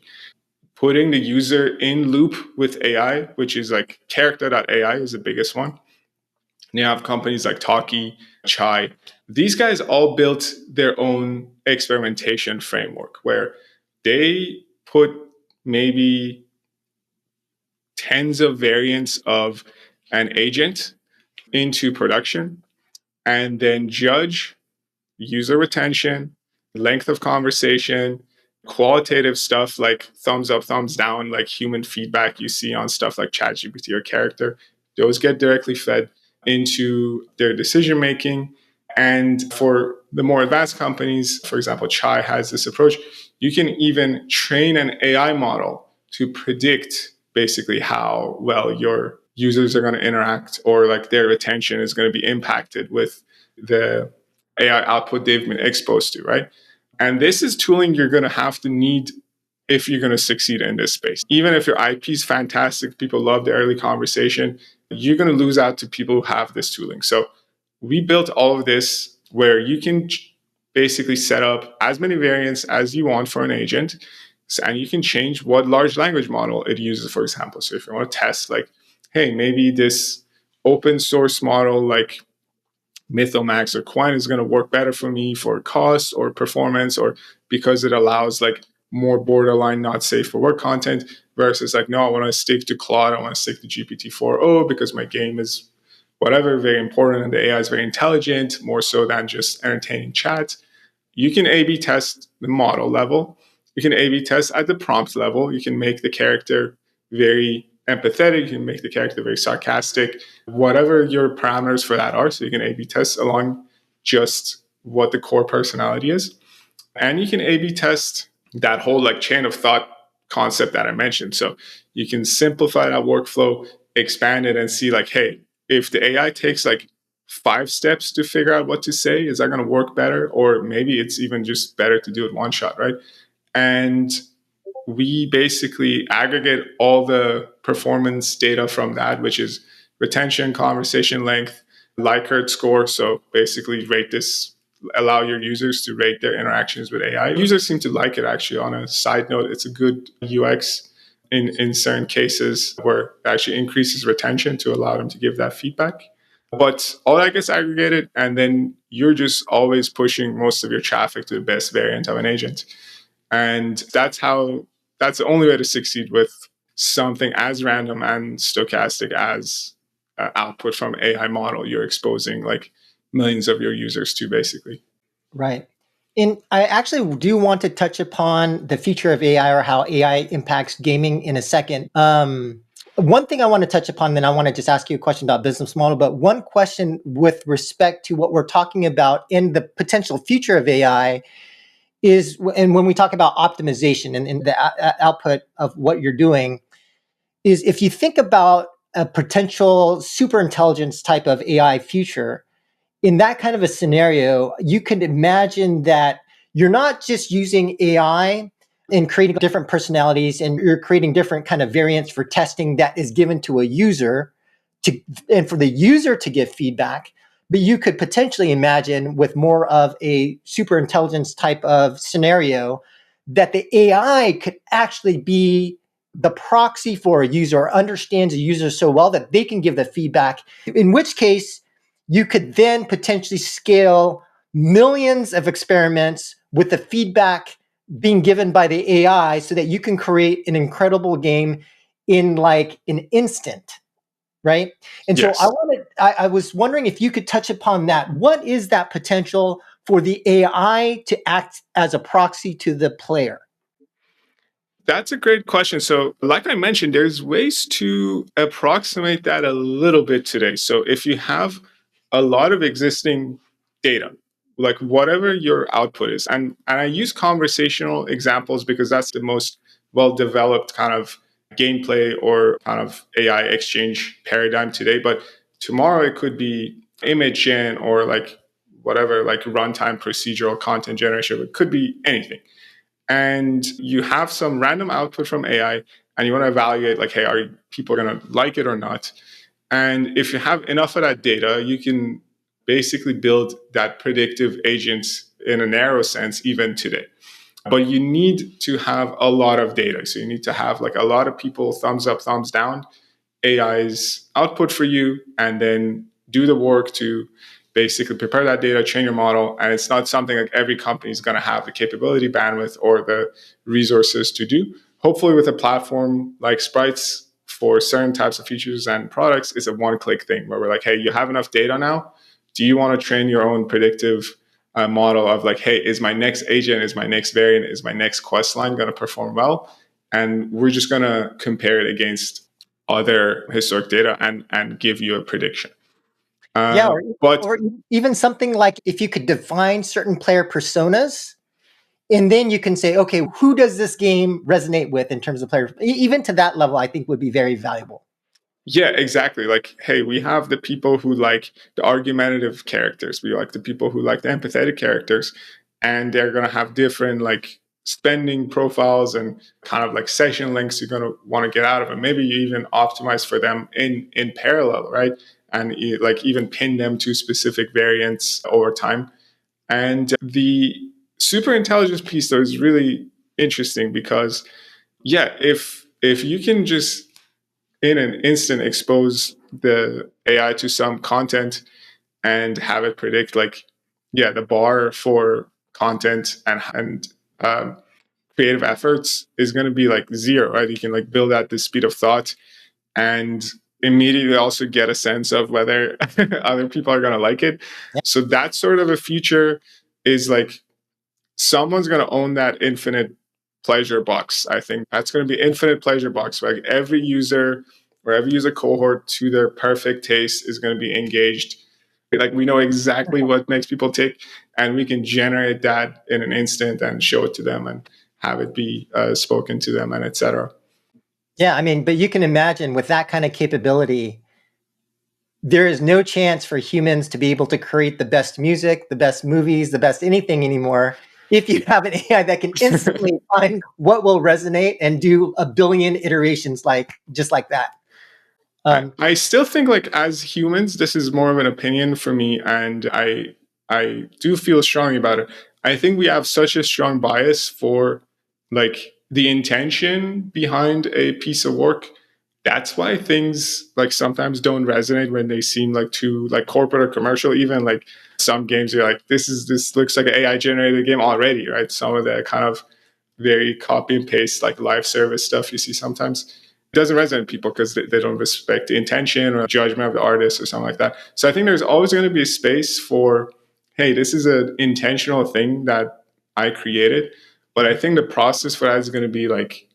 Putting the user in loop with AI, which is like character.ai is the biggest one. You have companies like Talkie, Chai. These guys all built their own experimentation framework where they put maybe tens of variants of an agent into production and then judge user retention, length of conversation, qualitative stuff like thumbs up, thumbs down, like human feedback you see on stuff like ChatGPT or Character. Those get directly fed into their decision making. And for the more advanced companies, for example, Chai has this approach. You can even train an AI model to predict basically how well your users are going to interact or like their attention is going to be impacted with the AI output they've been exposed to, right? And this is tooling you're going to have to need if you're going to succeed in this space. Even if your IP is fantastic, people love the early conversation, you're going to lose out to people who have this tooling. So we built all of this where you can basically set up as many variants as you want for an agent. And you can change what large language model it uses, for example. So if you want to test, like, hey, maybe this open source model like Mythomax or Quine is going to work better for me for cost or performance, or because it allows like more borderline not safe for work content versus like, no, I want to stick to Claude, I want to stick to GPT-4o because my game is whatever, very important and the AI is very intelligent, more so than just entertaining chat. You can A/B test the model level. You can A/B test at the prompt level. You can make the character very empathetic. You can make the character very sarcastic. Whatever your parameters for that are, so you can A/B test along just what the core personality is, and you can A/B test that whole like chain of thought concept that I mentioned. So you can simplify that workflow, expand it, and see like, hey, if the AI takes like 5 steps to figure out what to say, is that going to work better? Or maybe it's even just better to do it one shot, right? And we basically aggregate all the performance data from that, which is retention, conversation length, Likert score. So basically rate this, allow your users to rate their interactions with AI. Users seem to like it, actually. On a side note, it's a good UX in certain cases where it actually increases retention to allow them to give that feedback. But all that gets aggregated, and then you're just always pushing most of your traffic to the best variant of an agent. And that's the only way to succeed with something as random and stochastic as output from AI model you're exposing like millions of your users to, basically. Right. And I actually do want to touch upon the future of AI or how AI impacts gaming in a second. One thing I want to touch upon, then I want to just ask you a question about business model. But one question with respect to what we're talking about in the potential future of AI is, and when we talk about optimization and the output of what you're doing, is if you think about a potential super intelligence type of AI future, in that kind of a scenario, you can imagine that you're not just using AI and creating different personalities, and you're creating different kind of variants for testing that is given to a user to, and for the user to give feedback. But you could potentially imagine with more of a super intelligence type of scenario that the AI could actually be the proxy for a user or understands a user so well that they can give the feedback, in which case you could then potentially scale millions of experiments with the feedback being given by the AI so that you can create an incredible game in like an instant, right? And so Yes. I was wondering if you could touch upon that. What is that potential for the AI to act as a proxy to the player? That's a great question. So, like I mentioned, there's ways to approximate that a little bit today. So, if you have a lot of existing data, like whatever your output is, and I use conversational examples because that's the most well developed kind of gameplay or kind of AI exchange paradigm today. But tomorrow it could be image gen or like whatever, like runtime procedural content generation. It could be anything, and you have some random output from AI, and you want to evaluate like, hey, are people going to like it or not? And if you have enough of that data, you can basically build that predictive agents in a narrow sense even today. But you need to have a lot of data. So you need to have like a lot of people thumbs up, thumbs down AI's output for you, and then do the work to basically prepare that data, train your model. And it's not something like every company is going to have the capability, bandwidth, or the resources to do. Hopefully, with a platform like Sprites for certain types of features and products, it's a one-click thing where we're like, hey, you have enough data now. Do you want to train your own predictive model of like, hey, is my next agent, is my next variant, is my next quest line going to perform well? And we're just going to compare it against other historic data and give you a prediction. Yeah, But or even something like if you could define certain player personas, and then you can say, okay, who does this game resonate with in terms of player? Even to that level, I think would be very valuable. yeah, exactly. Like, hey, we have the people who like the argumentative characters. We like the people who like the empathetic characters, and they're gonna have different like spending profiles and kind of like session lengths you're gonna want to get out of them. Maybe you even optimize for them in parallel, right? And like even pin them to specific variants over time. And the super intelligence piece though is really interesting because yeah, if you can just in an instant expose the AI to some content and have it predict like yeah the bar for content and creative efforts is going to be like zero, right? You can like build at the speed of thought and immediately also get a sense of whether other people are going to like it. Yeah. So that sort of a feature is like someone's going to own that infinite pleasure box. I think that's going to be infinite pleasure box. Like every user or every user cohort to their perfect taste is going to be engaged. Like we know exactly what makes people tick, and we can generate that in an instant and show it to them and have it be spoken to them and etc. Yeah, I mean, but you can imagine with that kind of capability, there is no chance for humans to be able to create the best music, the best movies, the best anything anymore. if you have an AI that can instantly find what will resonate and do a billion iterations like just like that. I still think like as humans, this is more of an opinion for me, and I do feel strongly about it. I think we have such a strong bias for like the intention behind a piece of work. That's why things like sometimes don't resonate when they seem like too like corporate or commercial. Even like some games, you're like, this looks like an AI generated game already, right? Some of the kind of very copy and paste like live service stuff you see sometimes doesn't resonate with people because they don't respect the intention or judgment of the artist or something like that. So I think there's always going to be a space for, hey, this is an intentional thing that I created. But I think the process for that is going to be like,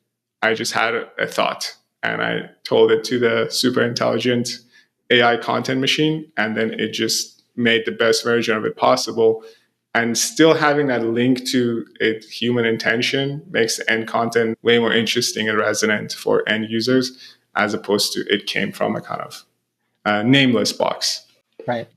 I just had a thought and I told it to the super intelligent AI content machine, and then it just made the best version of it possible. And still having that link to a human intention makes the end content way more interesting and resonant for end users, as opposed to it came from a kind of nameless box. Right.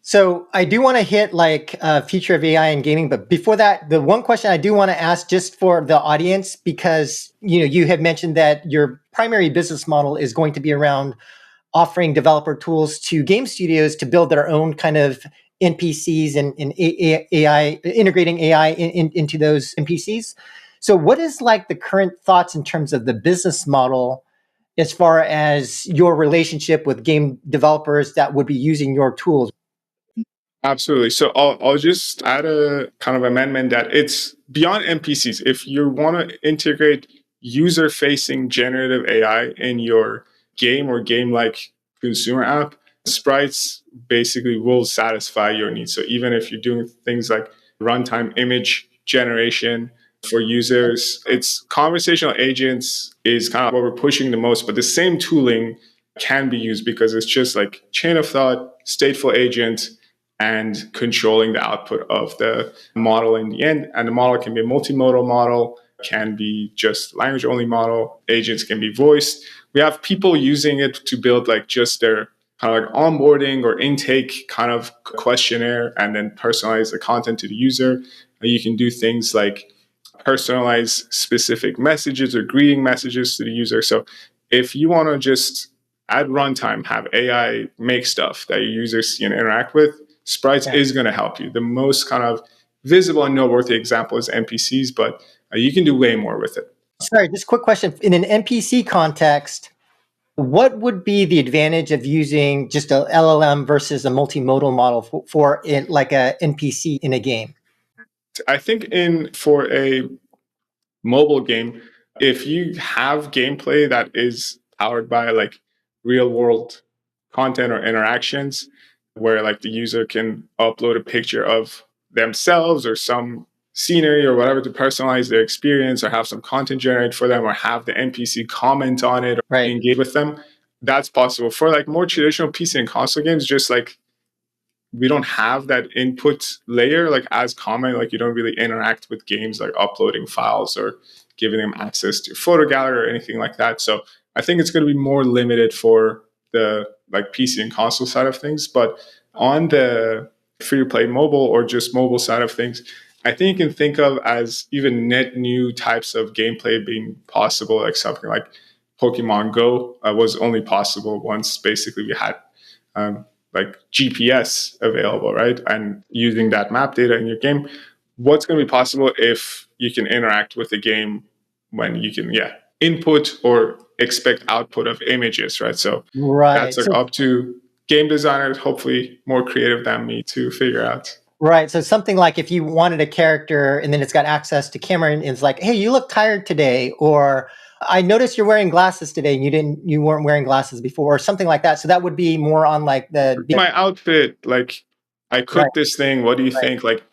So I do want to hit like future of AI in gaming, but before that, the one question I do want to ask just for the audience, because you had mentioned that your primary business model is going to be around offering developer tools to game studios to build their own kind of NPCs and AI, integrating AI into those NPCs. So what is like the current thoughts in terms of the business model as far as your relationship with game developers that would be using your tools? Absolutely. So I'll just add a kind of amendment that it's beyond NPCs. If you want to integrate user facing generative AI in your game or game like consumer app, sprites basically will satisfy your needs. So even if you're doing things like runtime image generation for users, it's conversational agents is kind of what we're pushing the most, but the same tooling can be used because it's just like chain of thought, stateful agent, and controlling the output of the model in the end. And the model can be a multimodal model, can be just language only model. Agents can be voiced. We have people using it to build like just their kind of like onboarding or intake kind of questionnaire and then personalize the content to the user. You can do things like personalize specific messages or greeting messages to the user. So if you want to just at runtime have AI make stuff that your users see and interact with, Sprites Yeah. is going to help you. The most kind of visible and noteworthy example is NPCs, but you can do way more with it. Sorry, just a quick question. In an NPC context, what would be the advantage of using just a LLM versus a multimodal model for it, like a NPC in a game? I think in for a mobile game, if you have gameplay that is powered by like real world content or interactions, where like the user can upload a picture of themselves or some scenery or whatever to personalize their experience or have some content generated for them or have the NPC comment on it or Right. engage with them, that's possible. For like more traditional PC and console games, just like we don't have that input layer like as common. Like you don't really interact with games like uploading files or giving them access to photo gallery or anything like that. So I think it's going to be more limited for the like PC and console side of things. But on the free to play mobile or just mobile side of things, I think you can think of as even net new types of gameplay being possible, like something like Pokemon Go was only possible once basically we had um, like GPS available, right? And using that map data in your game, what's going to be possible if you can interact with the game when you can, yeah, input or expect output of images, right? So that's Right. like So up to game designers, hopefully more creative than me to figure out. right. So something like if you wanted a character and then it's got access to camera and it's like, hey, you look tired today, or I noticed you're wearing glasses today and you weren't wearing glasses before, or something like that. So that would be more on like the My outfit, like I right, cooked this thing. What do you right, think? Like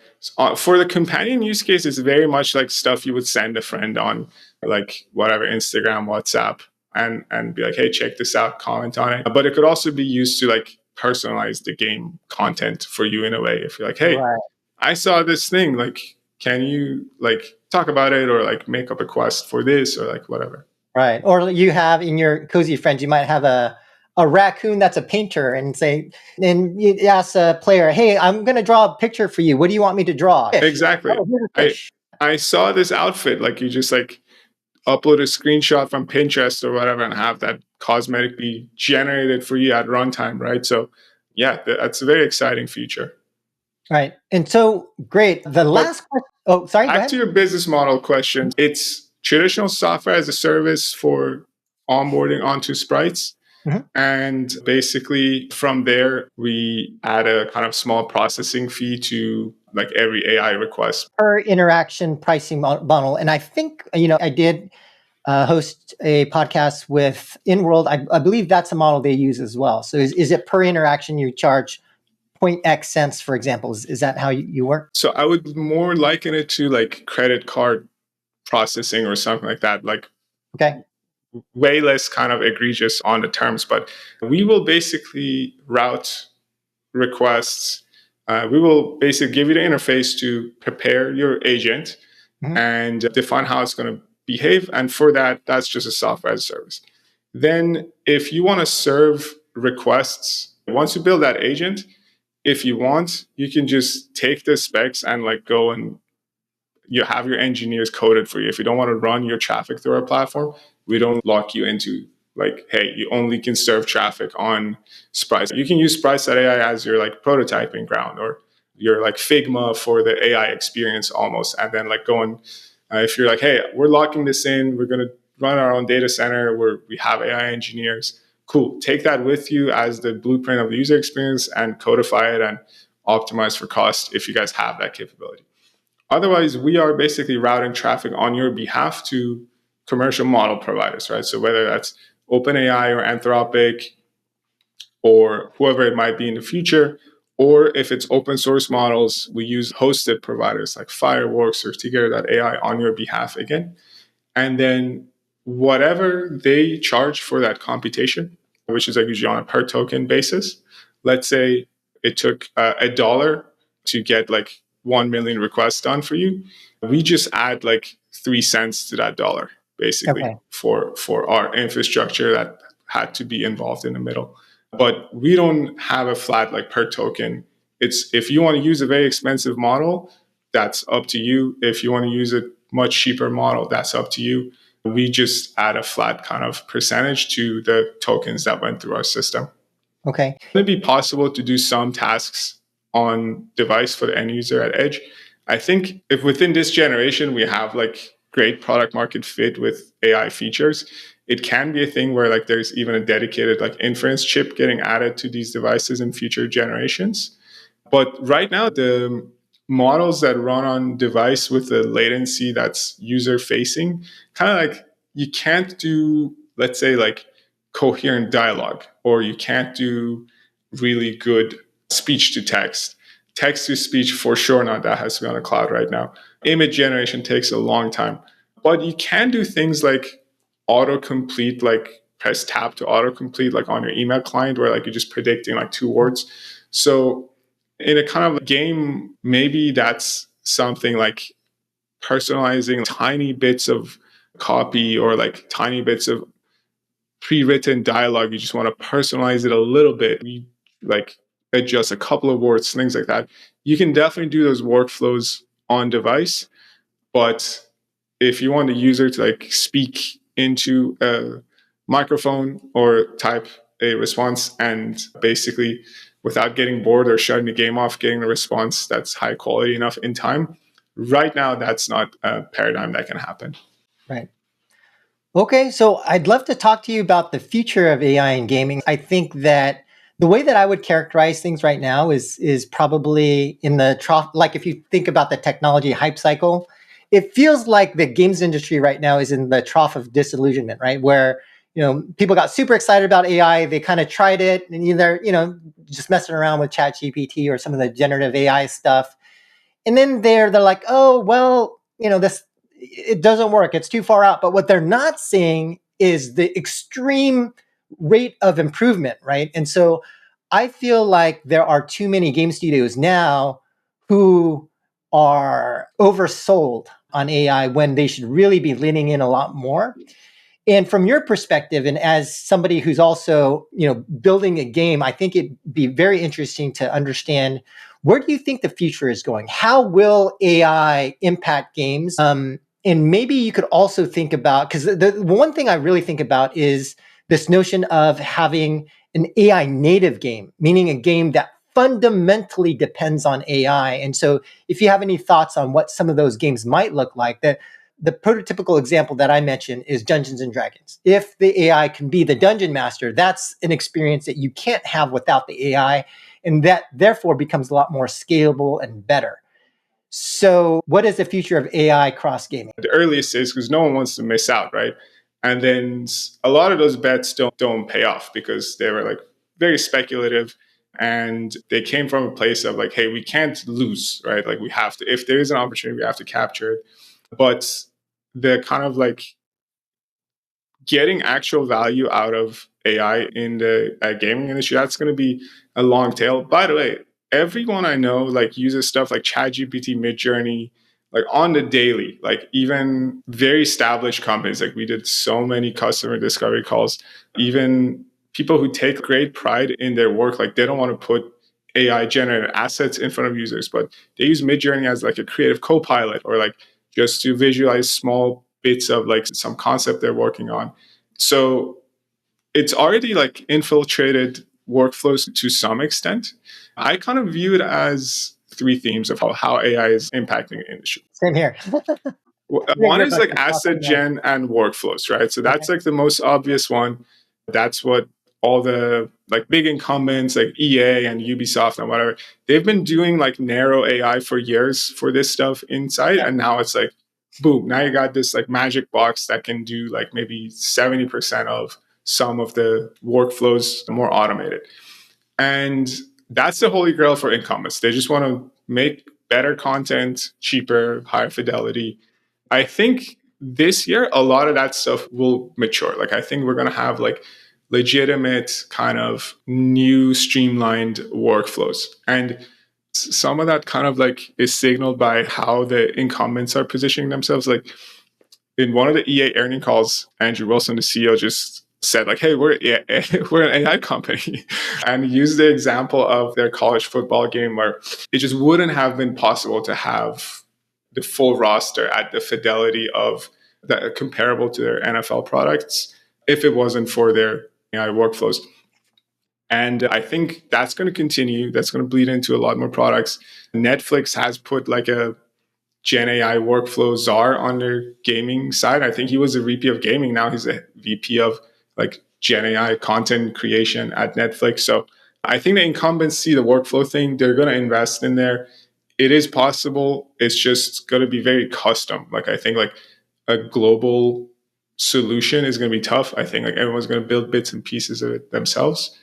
for the companion use case, it's very much like stuff you would send a friend on, like whatever Instagram, WhatsApp, and be like, hey, check this out, comment on it. But it could also be used to like personalize the game content for you in a way. If you're like, hey, right, I saw this thing, like, can you like talk about it or like make up a quest for this or like whatever. right. Or you have in your Cozy Friends, you might have a raccoon that's a painter and say, and you ask a player, hey, I'm going to draw a picture for you. What do you want me to draw? Fish. Exactly. Oh, here's a I fish. I saw this outfit, like you just like upload a screenshot from Pinterest or whatever and have that cosmetically generated for you at runtime, right? So yeah, that's a very exciting feature. Right. And so, great. The But last question. Oh, sorry. Go back ahead. to your business model question, it's traditional software as a service for onboarding onto sprites. Mhm. And basically, from there, we add a kind of small processing fee to like every AI request. Per interaction pricing model. And I think, I did host a podcast with InWorld. I believe that's a model they use as well. So is it per interaction you charge point X cents, for example? Is that how you work? So I would more liken it to like credit card processing or something like that, like Okay. way less kind of egregious on the terms. But we will basically route requests. We will basically give you the interface to prepare your agent Mhm. and define how it's going to behave. And for that, that's just a software as a service. Then, if you want to serve requests, once you build that agent, if you want, you can just take the specs and like go and you have your engineers coded for you. If you don't want to run your traffic through our platform, we don't lock you into like, hey, you only can serve traffic on Sprites. You can use Sprites.AI as your like prototyping ground or your like Figma for the AI experience almost. And then like going, if you're like, hey, we're locking this in, we're going to run our own data center where we have AI engineers. Cool. Take that with you as the blueprint of the user experience and codify it and optimize for cost if you guys have that capability. Otherwise, we are basically routing traffic on your behalf to commercial model providers, right? So whether that's OpenAI or Anthropic or whoever it might be in the future, or if it's open source models, we use hosted providers like Fireworks or Tigger.ai on your behalf again. And then whatever they charge for that computation, which is like usually on a per token basis, let's say it took $1 to get like 1 million requests done for you. We just add like 3 cents to that dollar basically Okay. for our infrastructure that had to be involved in the middle. But we don't have a flat like per token. It's if you want to use a very expensive model, that's up to you. If you want to use a much cheaper model, that's up to you. We just add a flat kind of percentage to the tokens that went through our system. Okay. It'd be possible to do some tasks on device for the end user at edge. I think if within this generation we have like great product market fit with AI features, it can be a thing where like there's even a dedicated like inference chip getting added to these devices in future generations. But right now, the models that run on device with the latency that's user facing, kind of like you can't do, let's say, like coherent dialogue, or you can't do really good speech to text. Text to speech, for sure, not that has to be on the cloud right now. Image generation takes a long time. But you can do things like autocomplete, like press tab to autocomplete, like on your email client, where like you're just predicting like 2 words. So in a kind of game, maybe that's something like personalizing tiny bits of copy or like tiny bits of pre-written dialogue. You just want to personalize it a little bit. You like adjust a couple of words, things like that. You can definitely do those workflows on device, but if you want the user to like speak into a microphone or type a response and basically without getting bored or shutting the game off, getting a response that's high quality enough in time, right now that's not a paradigm that can happen. Right. Okay, so I'd love to talk to you about the future of AI in gaming. I think that the way that I would characterize things right now is probably in the trough. Like if you think about the technology hype cycle, it feels like the games industry right now is in the trough of disillusionment, right? Where people got super excited about AI, they kind of tried it, and either just messing around with ChatGPT or some of the generative AI stuff, and then they're like, oh well, this it doesn't work, it's too far out. But what they're not seeing is the extreme rate of improvement, right? And so I feel like there are too many game studios now who are oversold on AI when they should really be leaning in a lot more. And from your perspective, and as somebody who's also, building a game, I think it'd be very interesting to understand, where do you think the future is going? How will AI impact games? And maybe you could also think about, because the one thing I really think about is this notion of having an AI native game, meaning a game that fundamentally depends on AI. And so, if you have any thoughts on what some of those games might look like, that the prototypical example that I mentioned is Dungeons and Dragons. If the AI can be the dungeon master, that's an experience that you can't have without the AI, and that therefore becomes a lot more scalable and better. So, what is the future of AI cross gaming? The earliest is because no one wants to miss out, right? And then a lot of those bets don't pay off because they were like very speculative, and they came from a place of like, hey, we can't lose, right? Like we have to, if there is an opportunity, we have to capture it. But the kind of like getting actual value out of AI in the gaming industry, that's going to be a long tail. By the way, everyone I know like uses stuff like ChatGPT, Midjourney, like on the daily. Like even very established companies, like we did so many customer discovery calls. Even people who take great pride in their work, like they don't want to put AI generated assets in front of users, but they use Midjourney as like a creative co-pilot, or like just to visualize small bits of like some concept they're working on. So it's already like infiltrated workflows to some extent. I kind of view it as three themes of how AI is impacting the industry. Same here. One is like asset gen and workflows, right? So that's like the most obvious one. That's what all the like big incumbents like EA and Ubisoft and whatever, they've been doing like narrow AI for years for this stuff inside. And now it's like, boom, now you got this like magic box that can do like maybe 70% of some of the workflows more automated. And that's the holy grail for incumbents. They just want to make better content, cheaper, higher fidelity. I think this year, a lot of that stuff will mature. Like, I think we're going to have like legitimate kind of new streamlined workflows. And some of that kind of like is signaled by how the incumbents are positioning themselves. Like in one of the EA earning calls, Andrew Wilson, the CEO, just said like, hey, we're an AI company, and used the example of their college football game where it just wouldn't have been possible to have the full roster at the fidelity of that comparable to their NFL products if it wasn't for their AI workflows. And I think that's going to continue. That's going to bleed into a lot more products. Netflix has put like a Gen AI workflow czar on their gaming side. I think he was a VP of gaming. Now he's a VP of like Gen AI content creation at Netflix. So I think the incumbents see the workflow thing. They're going to invest in there. It is possible. It's just going to be very custom. Like I think like a global solution is going to be tough. I think like everyone's going to build bits and pieces of it themselves.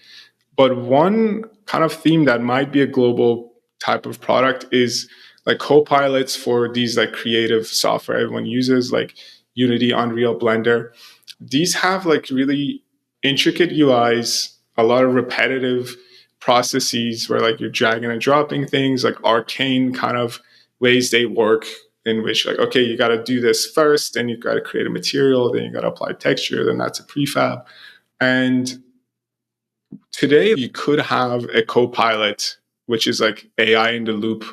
But one kind of theme that might be a global type of product is like co-pilots for these like creative software everyone uses, like Unity, Unreal, Blender. These have like really intricate UIs, a lot of repetitive processes where like you're dragging and dropping things, like arcane kind of ways they work, in which like, okay, you got to do this first, then you got to create a material, then you got to apply texture, then that's a prefab. And today you could have a co-pilot, which is like AI in the loop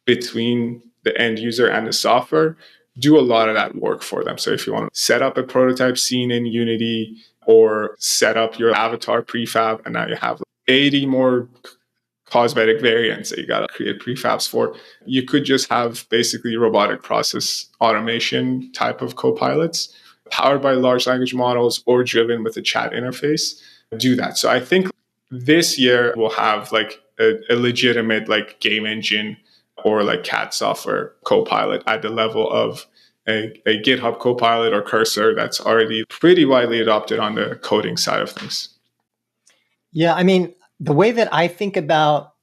between the end user and the software, do a lot of that work for them. So if you want to set up a prototype scene in Unity or set up your avatar prefab, and now you have 80 more cosmetic variants that you got to create prefabs for, you could just have basically robotic process automation type of co-pilots powered by large language models or driven with a chat interface do that. So I think this year we'll have like a legitimate like game engine or like CAD software co-pilot at the level of a GitHub Copilot or Cursor that's already pretty widely adopted on the coding side of things. Yeah, I mean, the way that I think about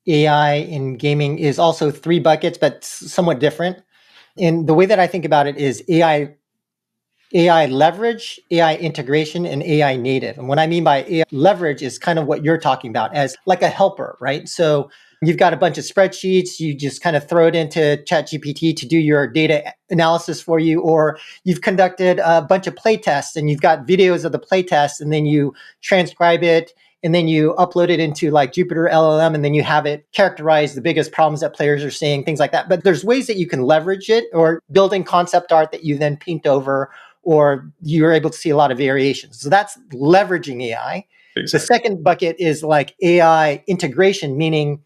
AI in gaming is also three buckets, but somewhat different. And the way that I think about it is AI AI leverage, AI integration, and AI native. And what I mean by AI leverage is kind of what you're talking about as like a helper, right? So you've got a bunch of spreadsheets, you just kind of throw it into ChatGPT to do your data analysis for you, or you've conducted a bunch of play tests and you've got videos of the play tests, and then you transcribe it and then you upload it into like Jupyter LLM, and then you have it characterize the biggest problems that players are seeing, things like that. But there's ways that you can leverage it, or building concept art that you then paint over, or you're able to see a lot of variations. So that's leveraging AI. The Exactly. second bucket is like AI integration, meaning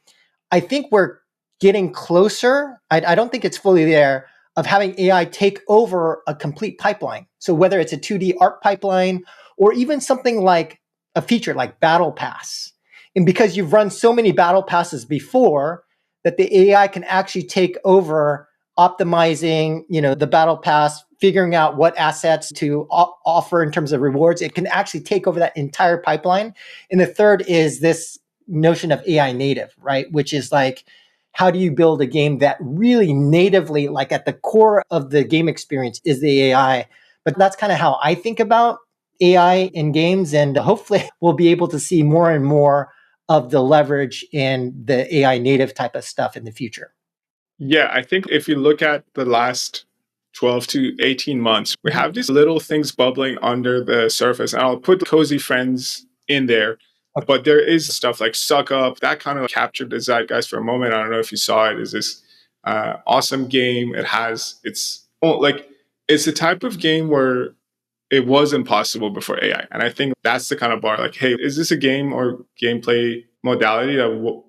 I think we're getting closer. I don't think it's fully there of having AI take over a complete pipeline. So whether it's a 2D art pipeline or even something like a feature like Battle Pass. And because you've run so many Battle Passes before, that the AI can actually take over optimizing, the Battle Pass, figuring out what assets to offer in terms of rewards. It can actually take over that entire pipeline. And the third is this notion of AI native, right? Which is like, how do you build a game that really natively, like at the core of the game experience, is the AI? But that's kind of how I think about AI in games. And hopefully, we'll be able to see more and more of the leverage in the AI native type of stuff in the future. Yeah, I think if you look at the last 12 to 18 months, we have these little things bubbling under the surface. And I'll put Cozy Friends in there. Okay. But there is stuff like Suck Up that kind of captured the zeitgeist for a moment. I don't know if you saw it. Is this awesome game? It's the type of game where it was impossible before AI. And I think that's the kind of bar like, hey, is this a game or gameplay modality that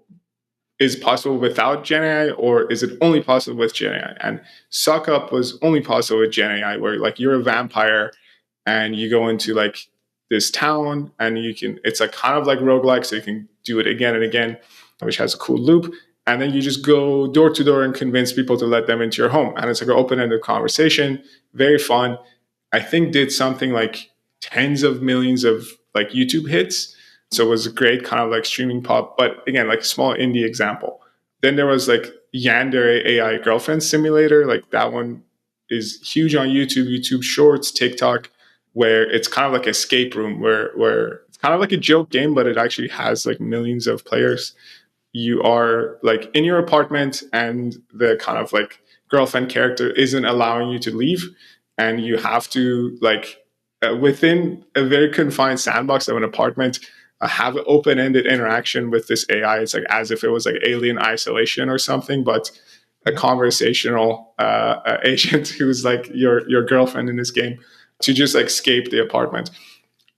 is possible without Gen AI, or is it only possible with Gen AI? And Suck Up was only possible with Gen AI, where like you're a vampire and you go into like this town and it's like kind of like roguelike, so you can do it again and again, which has a cool loop. And then you just go door to door and convince people to let them into your home. And it's like an open-ended conversation, very fun. I think did something like tens of millions of like YouTube hits. So it was a great kind of like streaming pop, but again, like small indie example. Then there was like Yandere AI girlfriend simulator. Like that one is huge on YouTube, YouTube Shorts, TikTok, where it's kind of like escape room where it's kind of like a joke game, but it actually has like millions of players. You are like in your apartment and the kind of like girlfriend character isn't allowing you to leave, and you have to like within a very confined sandbox of an apartment have an open-ended interaction with this AI. It's like as if it was like alien isolation or something, but a conversational agent who's like your girlfriend in this game to just like escape the apartment.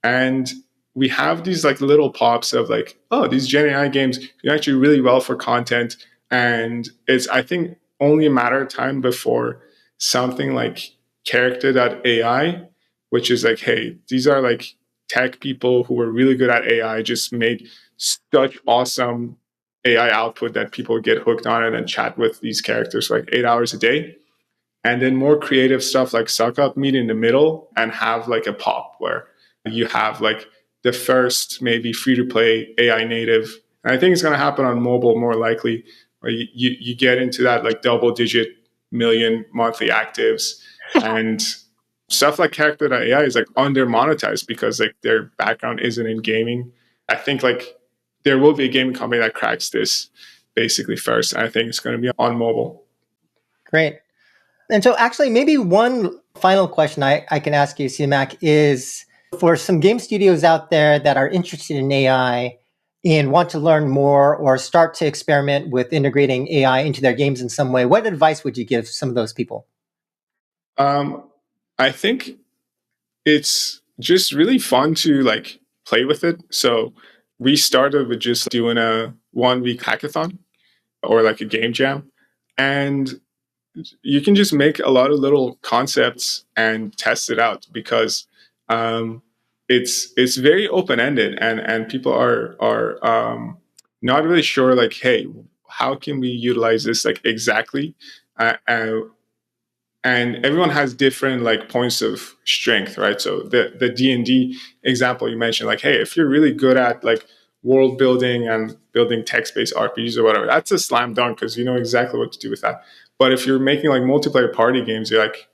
And we have these like little pops of like, oh, these Gen AI games do actually really well for content. And it's, I think, only a matter of time before something like character.ai, which is like, hey, these are like tech people who were really good at AI, just made such awesome AI output that people get hooked on it and chat with these characters for like 8 hours a day. And then more creative stuff like Suck Up meet in the middle and have like a pop where you have like the first maybe free to play AI native. And I think it's going to happen on mobile more likely, where you get into that like double digit million monthly actives. And stuff like character.ai is like under monetized because like their background isn't in gaming. I think like there will be a gaming company that cracks this basically first. And I think it's going to be on mobile. Great. And so, actually, maybe one final question I can ask you, Siamak, is for some game studios out there that are interested in AI and want to learn more or start to experiment with integrating AI into their games in some way, what advice would you give some of those people? Um, I think it's just really fun to like play with it. So we started with just doing a 1 week hackathon or like a game jam. And you can just make a lot of little concepts and test it out because um, it's very open ended and people are not really sure like, hey, how can we utilize this like exactly? And everyone has different like points of strength, right? So the D&D example you mentioned, like, hey, if you're really good at like world building and building text-based RPGs or whatever, that's a slam dunk because you know exactly what to do with that. But if you're making like multiplayer party games, you're like,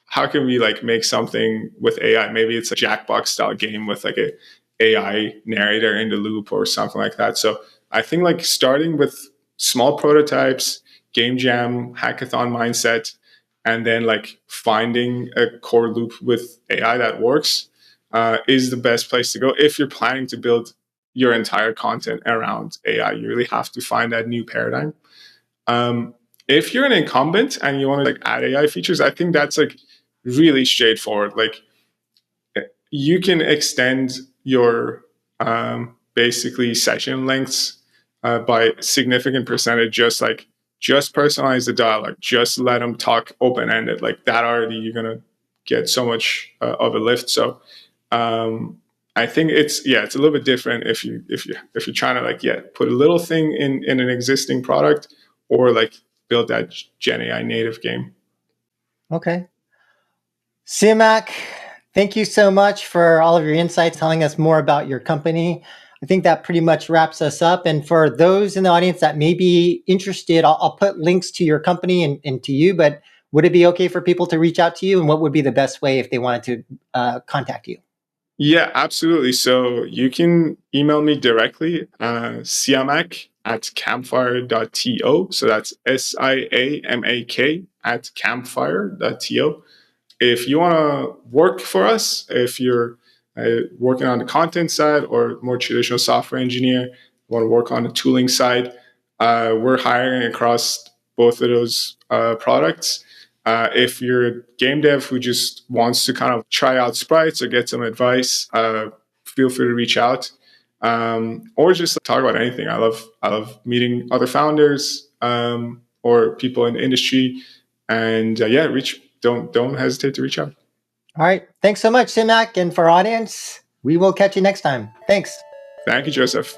how can we like make something with AI? Maybe it's a Jackbox style game with like a AI narrator in the loop or something like that. So I think like starting with small prototypes, game jam, hackathon mindset, and then like finding a core loop with AI that works is the best place to go if you're planning to build your entire content around AI. You really have to find that new paradigm. Um, if you're an incumbent and you want to like add AI features, I think that's like really straightforward. Like you can extend your basically session lengths by significant percentage. Just personalize the dialogue. Just let them talk open ended. Like that already, you're gonna get so much of a lift. So um, I think it's a little bit different if you're trying to like put a little thing in an existing product or like build that Gen AI native game. Okay. Siamak, thank you so much for all of your insights, telling us more about your company. I think that pretty much wraps us up. And for those in the audience that may be interested, I'll put links to your company and to you, but would it be okay for people to reach out to you? And what would be the best way if they wanted to contact you? Yeah, absolutely. So you can email me directly, siamak at campfire.to. So that's SIAMAK at campfire.to. If you want to work for us, if you're working on the content side or more traditional software engineer, want to work on the tooling side, we're hiring across both of those products. If you're a game dev who just wants to kind of try out sprites or get some advice, feel free to reach out, or just talk about anything. I love meeting other founders or people in the industry, and reach don't hesitate to reach out. All right. Thanks so much, Siamak. And for our audience, we will catch you next time. Thanks. Thank you, Joseph.